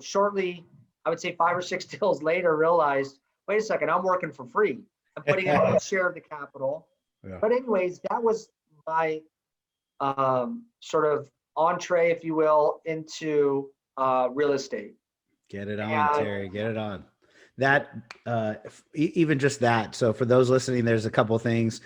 Speaker 2: shortly, I would say 5 or 6 deals later, realized, wait a second, I'm working for free. I'm putting in a share of the capital. Yeah. But anyways, that was my sort of entree, if you will, into real estate.
Speaker 1: Get it on, Terry, get it on. That, even just that. So for those listening, there's a couple things.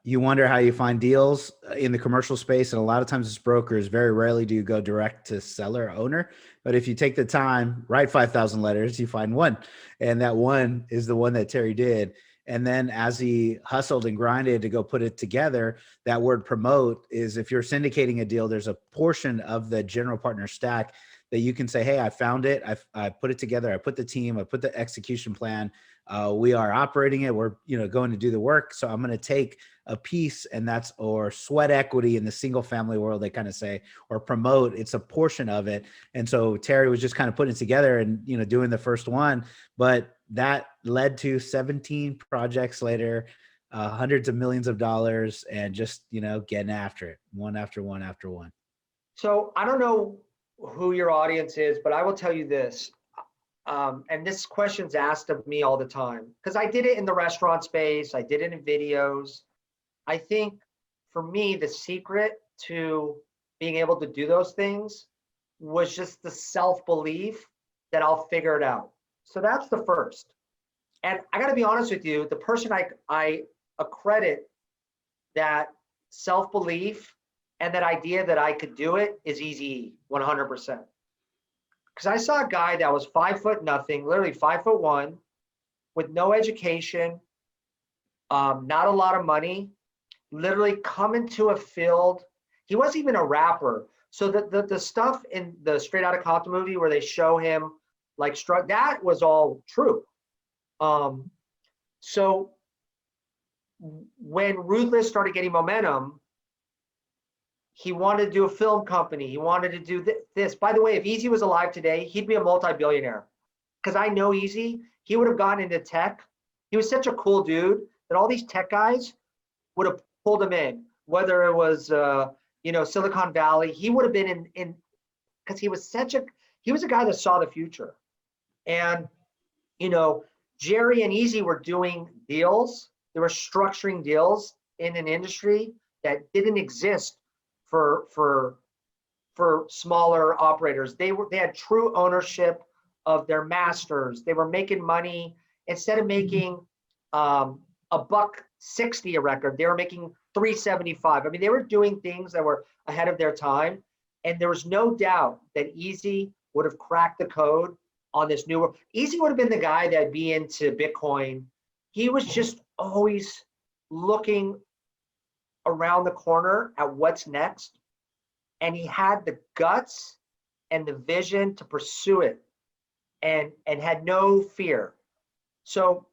Speaker 1: You wonder how you find deals in the commercial space. And a lot of times it's brokers. Very rarely do you go direct to seller owner. But if you take the time, write 5,000 letters, you find one. And that one is the one that Terry did. And then as he hustled and grinded to go put it together, that word promote is, if you're syndicating a deal, there's a portion of the general partner stack that you can say, hey, I found it. I put it together. I put the team, I put the execution plan. We are operating it. We're, going to do the work. So I'm going to take a piece, and that's, or sweat equity in the single family world, they kind of say, or promote. It's a portion of it. And so Terry was just kind of putting it together and, doing the first one, but that led to 17 projects later, hundreds of millions of dollars, and just, getting after it, one after one after one.
Speaker 2: So I don't know who your audience is, but I will tell you this. And this question's asked of me all the time, because I did it in the restaurant space. I did it in videos. I think for me, the secret to being able to do those things was just the self-belief that I'll figure it out. So that's the first. And I got to be honest with you, the person I accredit that self-belief and that idea that I could do it is Eazy-E, 100%. Because I saw a guy that was 5 foot nothing, literally 5'1", with no education, not a lot of money, literally come into a field. He wasn't even a rapper. So the stuff in the Straight Outta Compton movie where they show him like that was all true. So when Ruthless started getting momentum, he wanted to do a film company. He wanted to do this. By the way, if Eazy was alive today, he'd be a multi-billionaire. Because I know Eazy, he would have gotten into tech. He was such a cool dude that all these tech guys would have pulled him in. Whether it was, Silicon Valley, he would have been in because he was a guy that saw the future. And, Jerry and Eazy were doing deals. They were structuring deals in an industry that didn't exist for smaller operators. They had true ownership of their masters. They were making money. Instead of making $1.60 a record, they were making 375. I mean, they were doing things that were ahead of their time. And there was no doubt that Easy would have cracked the code on this new world. Easy would have been the guy that'd be into Bitcoin. He was just always looking around the corner at what's next. And he had the guts and the vision to pursue it and had no fear. So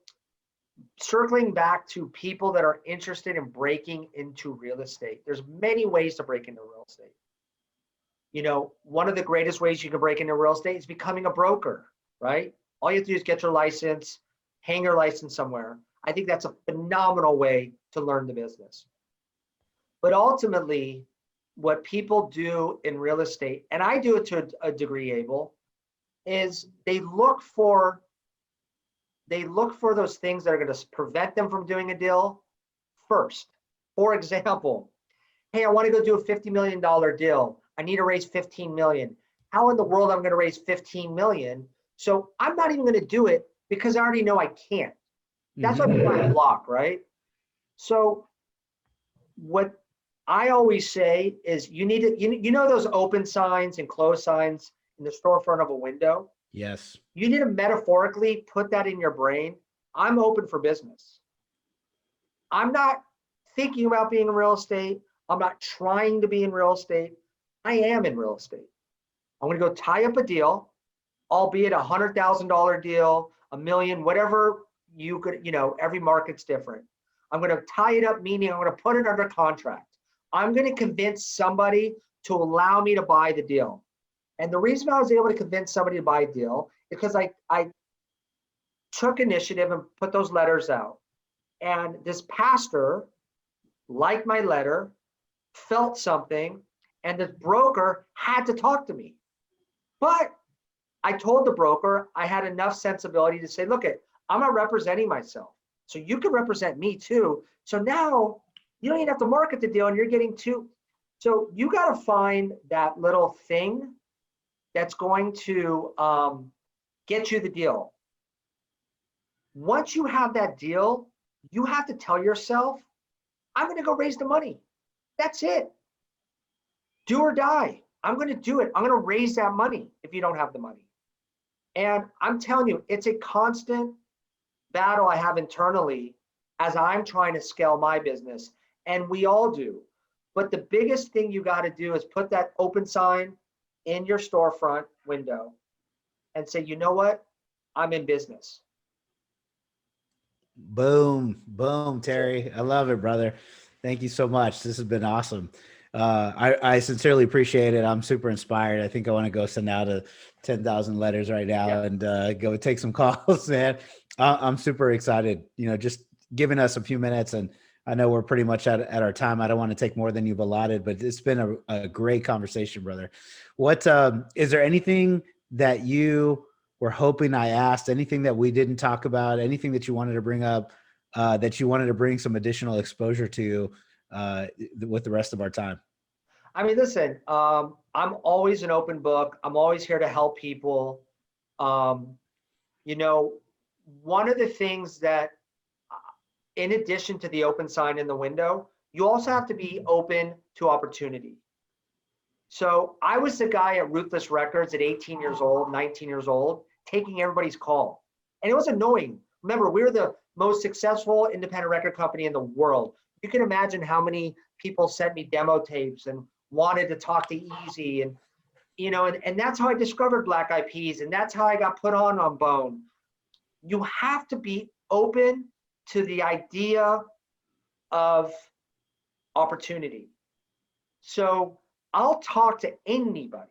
Speaker 2: circling back to people that are interested in breaking into real estate, there's many ways to break into real estate. You know, one of the greatest ways you can break into real estate is becoming a broker, right? All you have to do is get your license, hang your license somewhere. I think that's a phenomenal way to learn the business. But ultimately, what people do in real estate, and I do it to a degree, Abel, is they look for those things that are going to prevent them from doing a deal first. For example, hey, I want to go do a $50 million deal. I need to raise 15 million. How in the world I'm going to raise 15 million? So I'm not even going to do it because I already know I can't. That's what I block, right? So what I always say is you need to, you know those open signs and closed signs in the storefront of a window?
Speaker 1: Yes.
Speaker 2: You need to metaphorically put that in your brain. I'm open for business. I'm not thinking about being in real estate. I'm not trying to be in real estate. I am in real estate. I'm going to go tie up a deal, albeit $100,000 deal, $1 million, whatever you could, you know, every market's different. I'm going to tie it up, meaning I'm going to put it under contract. I'm going to convince somebody to allow me to buy the deal. And the reason I was able to convince somebody to buy a deal is because I took initiative and put those letters out. And this pastor liked my letter, felt something, and this broker had to talk to me. But I told the broker I had enough sensibility to say, look, I'm not representing myself. So you can represent me too. So now you don't even have to market the deal and you're getting two. So you got to find that little thing that's going to get you the deal. Once you have that deal, you have to tell yourself, I'm going to go raise the money. That's it. Do or die. I'm going to do it. I'm going to raise that money if you don't have the money. And I'm telling you, it's a constant battle I have internally as I'm trying to scale my business. And we all do. But the biggest thing you got to do is put that open sign in your storefront window and say, you know what? I'm in business.
Speaker 1: Boom, boom, Terry. I love it, brother. Thank you so much. This has been awesome. I sincerely appreciate it. I'm super inspired. I think I want to go send out 10,000 letters right now and go take some calls, man. I'm super excited, you know, just giving us a few minutes. And I know we're pretty much at our time. I don't want to take more than you've allotted, but it's been a great conversation, brother. What is there anything that you were hoping I asked, anything that we didn't talk about, anything that you wanted to bring up, that you wanted to bring some additional exposure to with the rest of our time?
Speaker 2: I mean, listen, I'm always an open book. I'm always here to help people. You know, one of the things that, in addition to the open sign in the window, you also have to be open to opportunity. So I was the guy at Ruthless Records at 18 years old, 19 years old, taking everybody's call. And it was annoying. Remember, we were the most successful independent record company in the world. You can imagine how many people sent me demo tapes and wanted to talk to Easy. And, you know, and that's how I discovered Black Eyed Peas. And that's how I got put on Bone. You have to be open to the idea of opportunity. So I'll talk to anybody.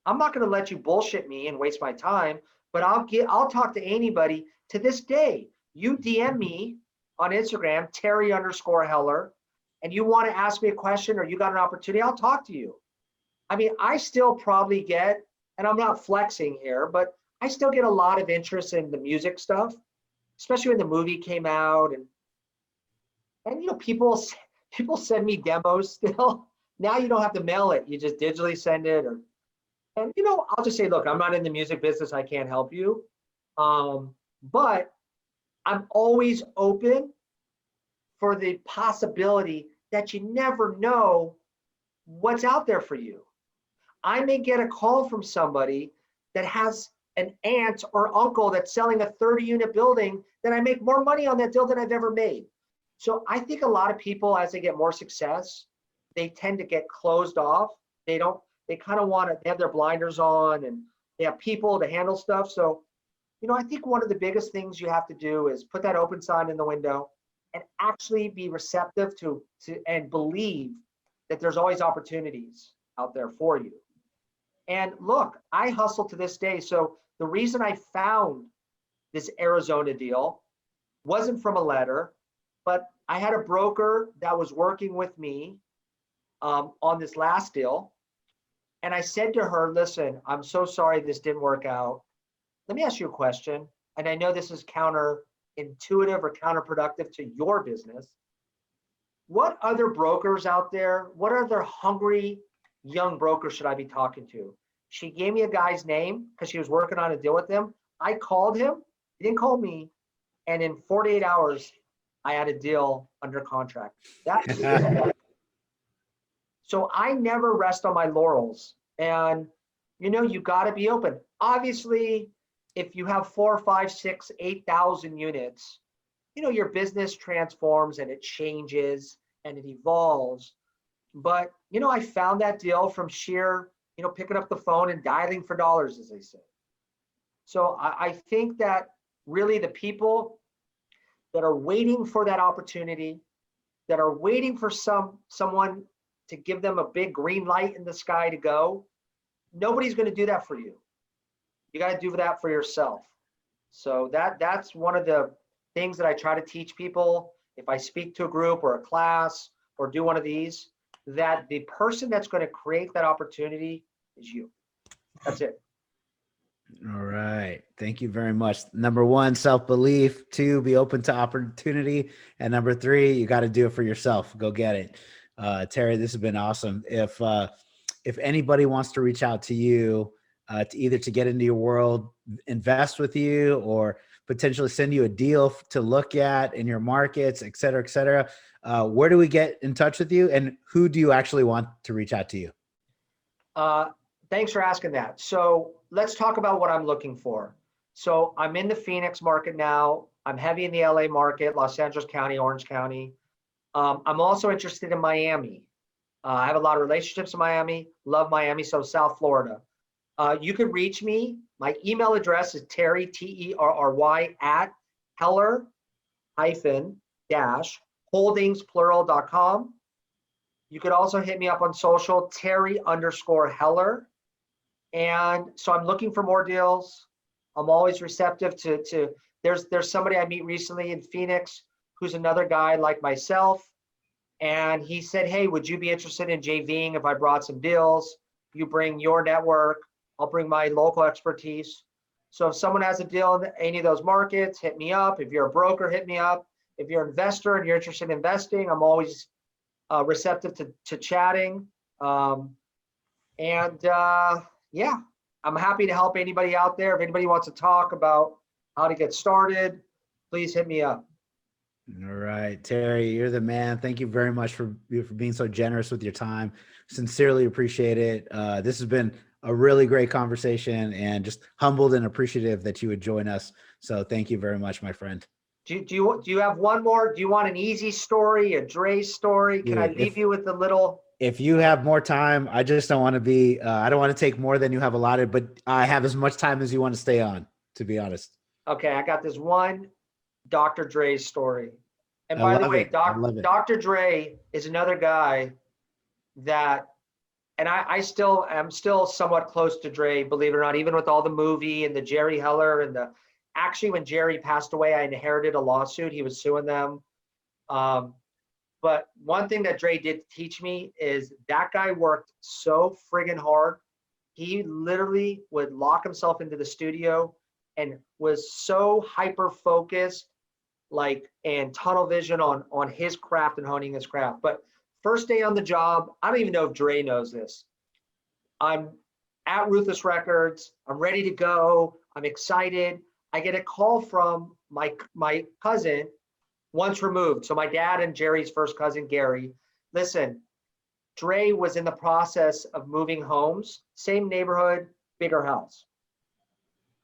Speaker 2: I'm not going to let you bullshit me and waste my time, but I'll talk to anybody. To this day, you DM me on Instagram, Terry_Heller, and you want to ask me a question or you got an opportunity, I'll talk to you. I mean, I still probably get, and I'm not flexing here, but I still get a lot of interest in the music stuff, especially when the movie came out. And you know, people send me demos still. Now you don't have to mail it. You just digitally send it. And you know, I'll just say, look, I'm not in the music business. I can't help you. But I'm always open for the possibility that you never know what's out there for you. I may get a call from somebody that has an aunt or uncle that's selling a 30-unit building that I make more money on that deal than I've ever made. So I think a lot of people, as they get more success, they tend to get closed off. They kind of want to, they have their blinders on and they have people to handle stuff. So, I think one of the biggest things you have to do is put that open sign in the window and actually be receptive to and believe that there's always opportunities out there for you. And look, I hustle to this day. So the reason I found this Arizona deal wasn't from a letter, but I had a broker that was working with me on this last deal. And I said to her, listen, I'm so sorry this didn't work out. Let me ask you a question. And I know this is counterintuitive or counterproductive to your business. What other brokers out there, what other hungry young brokers should I be talking to? She gave me a guy's name because she was working on a deal with him. I called him. He didn't call me. And in 48 hours, I had a deal under contract. So I never rest on my laurels. And, you got to be open. Obviously, if you have 4, 5, 6, 8,000 units, your business transforms and it changes and it evolves. But, I found that deal from sheer, picking up the phone and dialing for dollars, as they say. So I think that really the people that are waiting for that opportunity, that are waiting for someone to give them a big green light in the sky to go, nobody's going to do that for you. You got to do that for yourself. So that's one of the things that I try to teach people. If I speak to a group or a class or do one of these, that the person that's going to create that opportunity is you. That's it.
Speaker 1: All right. Thank you very much. Number 1, self-belief. 2, be open to opportunity. And number 3, you got to do it for yourself. Go get it. Terry, this has been awesome. If anybody wants to reach out to you, to either to get into your world, invest with you, or potentially send you a deal to look at in your markets, et cetera, where do we get in touch with you, and who do you actually want to reach out to you?
Speaker 2: Thanks for asking that. So let's talk about what I'm looking for. So I'm in the Phoenix market now. I'm heavy in the LA market, Los Angeles County, Orange County. I'm also interested in Miami. I have a lot of relationships in Miami, love Miami, so South Florida. You could reach me. My email address is Terry, Terry, at Heller-holdings.com. You could also hit me up on social, Terry_Heller. And so I'm looking for more deals. I'm always receptive to there's somebody I meet recently in Phoenix who's another guy like myself. And he said, hey, would you be interested in JVing if I brought some deals? You bring your network, I'll bring my local expertise. So if someone has a deal in any of those markets, hit me up. If you're a broker, hit me up. If you're an investor and you're interested in investing, I'm always receptive to chatting. Yeah, I'm happy to help anybody out there. If anybody wants to talk about how to get started, please hit me up.
Speaker 1: All right, Terry, you're the man. Thank you very much for being so generous with your time. Sincerely appreciate it. This has been a really great conversation, and just humbled and appreciative that you would join us. So thank you very much, my friend.
Speaker 2: Do you have one more? Do you want an easy story, a Dre story? Can I leave you with a little?
Speaker 1: If you have more time, I just don't want to be, I don't want to take more than you have allotted, but I have as much time as you want to stay on, to be honest.
Speaker 2: Okay, I got this one Dr. Dre story. And by the way, Dr. Dre is another guy that, and I still am somewhat close to Dre, believe it or not, even with all the movie and the Jerry Heller and actually when Jerry passed away, I inherited a lawsuit. He was suing them. But one thing that Dre did teach me is that guy worked so friggin' hard. He literally would lock himself into the studio and was so hyper focused, and tunnel vision on his craft and honing his craft. But first day on the job, I don't even know if Dre knows this. I'm at Ruthless Records. I'm ready to go. I'm excited. I get a call from my cousin, once removed. So my dad and Jerry's first cousin, Gary, listen, Dre was in the process of moving homes, same neighborhood, bigger house.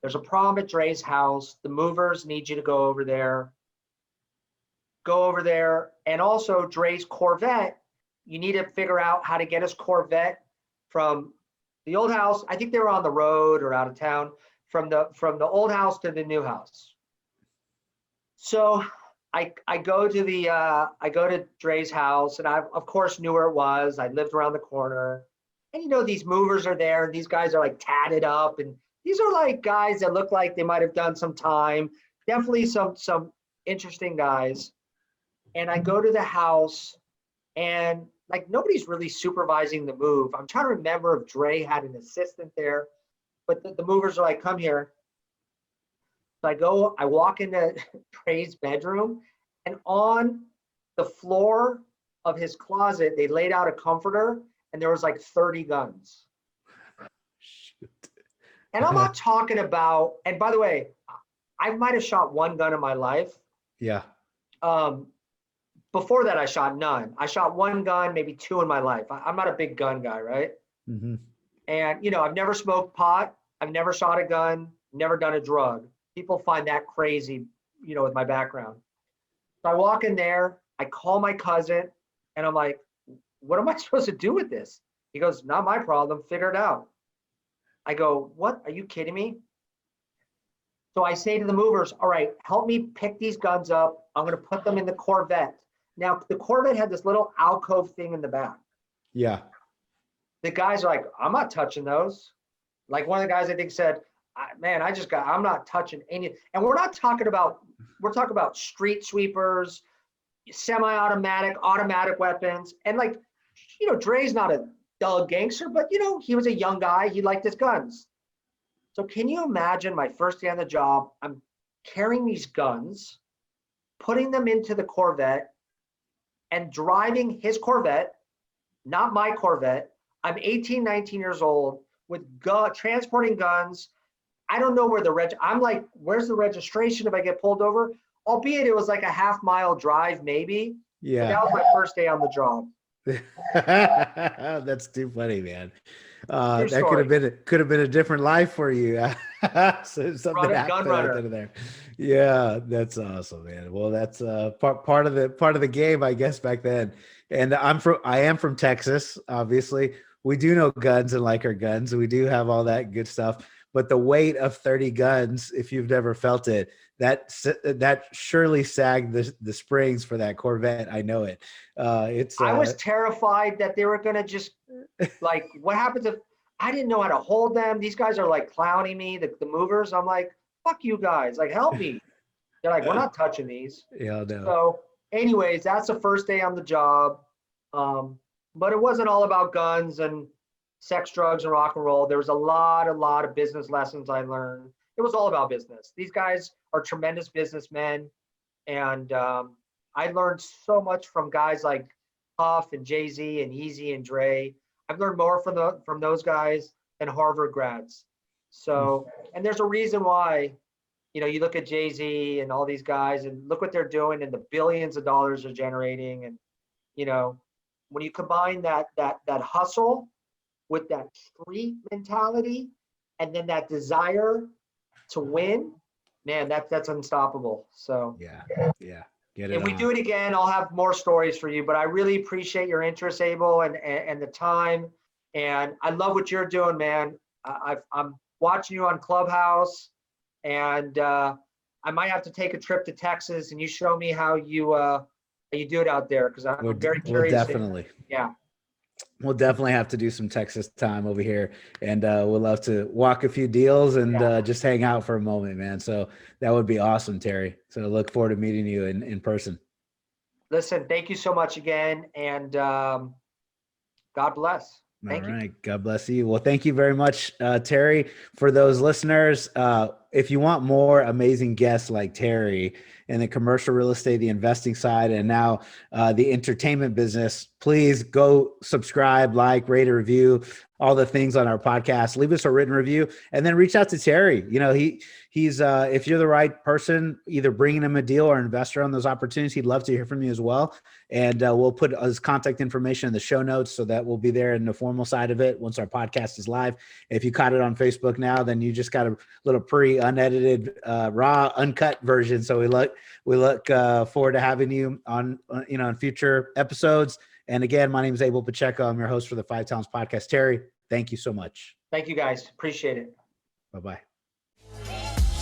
Speaker 2: There's a problem at Dre's house. The movers need you to go over there. Go over there. And also Dre's Corvette, you need to figure out how to get his Corvette from the old house. I think they were on the road or out of town, from the old house to the new house. So I go to Dre's house, and I of course knew where it was. I lived around the corner, and you know, these movers are there, and these guys are like tatted up, and these are like guys that look like they might have done some time. Definitely some interesting guys. And I go to the house, and like nobody's really supervising the move. I'm trying to remember if Dre had an assistant there, but the movers are like, come here. So I walk into Dre's bedroom, and on the floor of his closet, they laid out a comforter, and there was like 30 guns.
Speaker 1: Shoot.
Speaker 2: And I'm not talking about, and by the way, I might have shot one gun in my life.
Speaker 1: Yeah.
Speaker 2: Before that, I shot none. I shot one gun, maybe two in my life. I'm not a big gun guy, right?
Speaker 1: Mm-hmm.
Speaker 2: And, you know, I've never smoked pot. I've never shot a gun, never done a drug. People find that crazy, you know, with my background. So I walk in there, I call my cousin, and I'm like, what am I supposed to do with this? He goes, not my problem, figure it out. I go, what? Are you kidding me? So I say to the movers, all right, help me pick these guns up. I'm going to put them in the Corvette. Now, the Corvette had this little alcove thing in the back.
Speaker 1: Yeah.
Speaker 2: The guys are like, I'm not touching those. Like one of the guys I think said, man, I'm not touching any. And we're talking about street sweepers, semi-automatic, automatic weapons. And like, you know, Dre's not a dull gangster, but you know, he was a young guy. He liked his guns. So can you imagine my first day on the job? I'm carrying these guns, putting them into the Corvette, and driving his Corvette, not my Corvette. I'm 18, 19 years old with transporting guns. I don't know where I'm like, where's the registration if I get pulled over? Albeit it was like a half-mile drive, maybe.
Speaker 1: Yeah.
Speaker 2: But that was my first day on the job.
Speaker 1: That's too funny, man. That
Speaker 2: story.
Speaker 1: could have been a different life for you. So something happened out there. Yeah, that's awesome, man. Well, that's part of the game, I guess, back then. And I am from Texas, obviously. We do know guns and like our guns. We do have all that good stuff. But the weight of 30 guns, if you've never felt it, that surely sagged the springs for that Corvette. I know it. I
Speaker 2: was terrified that they were going to just like, what happens if I didn't know how to hold them? These guys are like clowning me, the movers. I'm like, fuck you guys, like help me. They're like, we're not touching these.
Speaker 1: Yeah, no.
Speaker 2: So anyways, that's the first day on the job. But it wasn't all about guns and sex, drugs, and rock and roll. There was a lot of business lessons I learned. It was all about business. These guys are tremendous businessmen. And I learned so much from guys like Puff and Jay-Z and Easy and Dre. I've learned more from those guys than Harvard grads. So, and there's a reason why, you know, you look at Jay-Z and all these guys and look what they're doing and the billions of dollars they're generating. And, you know, when you combine that hustle with that street mentality and then that desire to win, man, that's unstoppable. So
Speaker 1: yeah. Get it.
Speaker 2: If we do it again, I'll have more stories for you, but I really appreciate your interest, Abel, and the time. And I love what you're doing, man. I'm watching you on Clubhouse, and I might have to take a trip to Texas and you show me how you do it out there, because I'm very curious.
Speaker 1: Definitely.
Speaker 2: Yeah.
Speaker 1: We'll definitely have to do some Texas time over here, and we'll love to walk a few deals and just hang out for a moment, man. So that would be awesome, Terry. So I look forward to meeting you in person.
Speaker 2: Listen, thank you so much again, and God bless. Thank you.
Speaker 1: God bless you. Well, thank you very much, Terry. For those listeners, if you want more amazing guests like Terry in the commercial real estate, the investing side, and now the entertainment business, please go subscribe, like, rate, a review, all the things on our podcast. Leave us a written review, and then reach out to Terry. He's if you're the right person, either bringing him a deal or investor on those opportunities, he'd love to hear from you as well. And we'll put his contact information in the show notes, so that will be there in the formal side of it once our podcast is live. If you caught it on Facebook now, then you just got a little unedited, raw, uncut version. So we look forward to having you on in future episodes. And again, my name is Abel Pacheco. I'm your host for the Five Talents Podcast. Terry, thank you so much.
Speaker 2: Thank you, guys. Appreciate it.
Speaker 1: Bye-bye.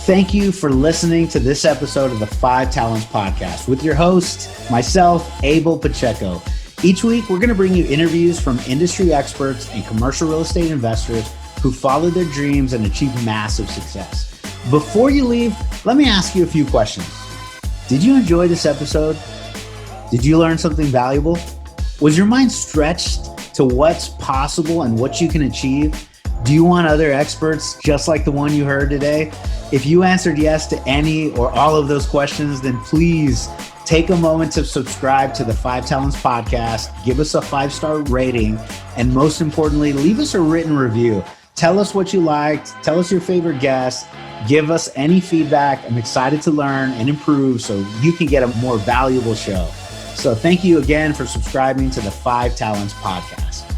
Speaker 1: Thank you for listening to this episode of the Five Talents Podcast with your host, myself, Abel Pacheco. Each week, we're going to bring you interviews from industry experts and commercial real estate investors who followed their dreams and achieved massive success. Before you leave, let me ask you a few questions. Did you enjoy this episode? Did you learn something valuable? Was your mind stretched to what's possible and what you can achieve? Do you want other experts just like the one you heard today? If you answered yes to any or all of those questions, then please take a moment to subscribe to the Five Talents Podcast, give us a 5-star rating, and most importantly, leave us a written review. Tell us what you liked, tell us your favorite guest, give us any feedback. I'm excited to learn and improve so you can get a more valuable show. So thank you again for subscribing to the Five Talents Podcast.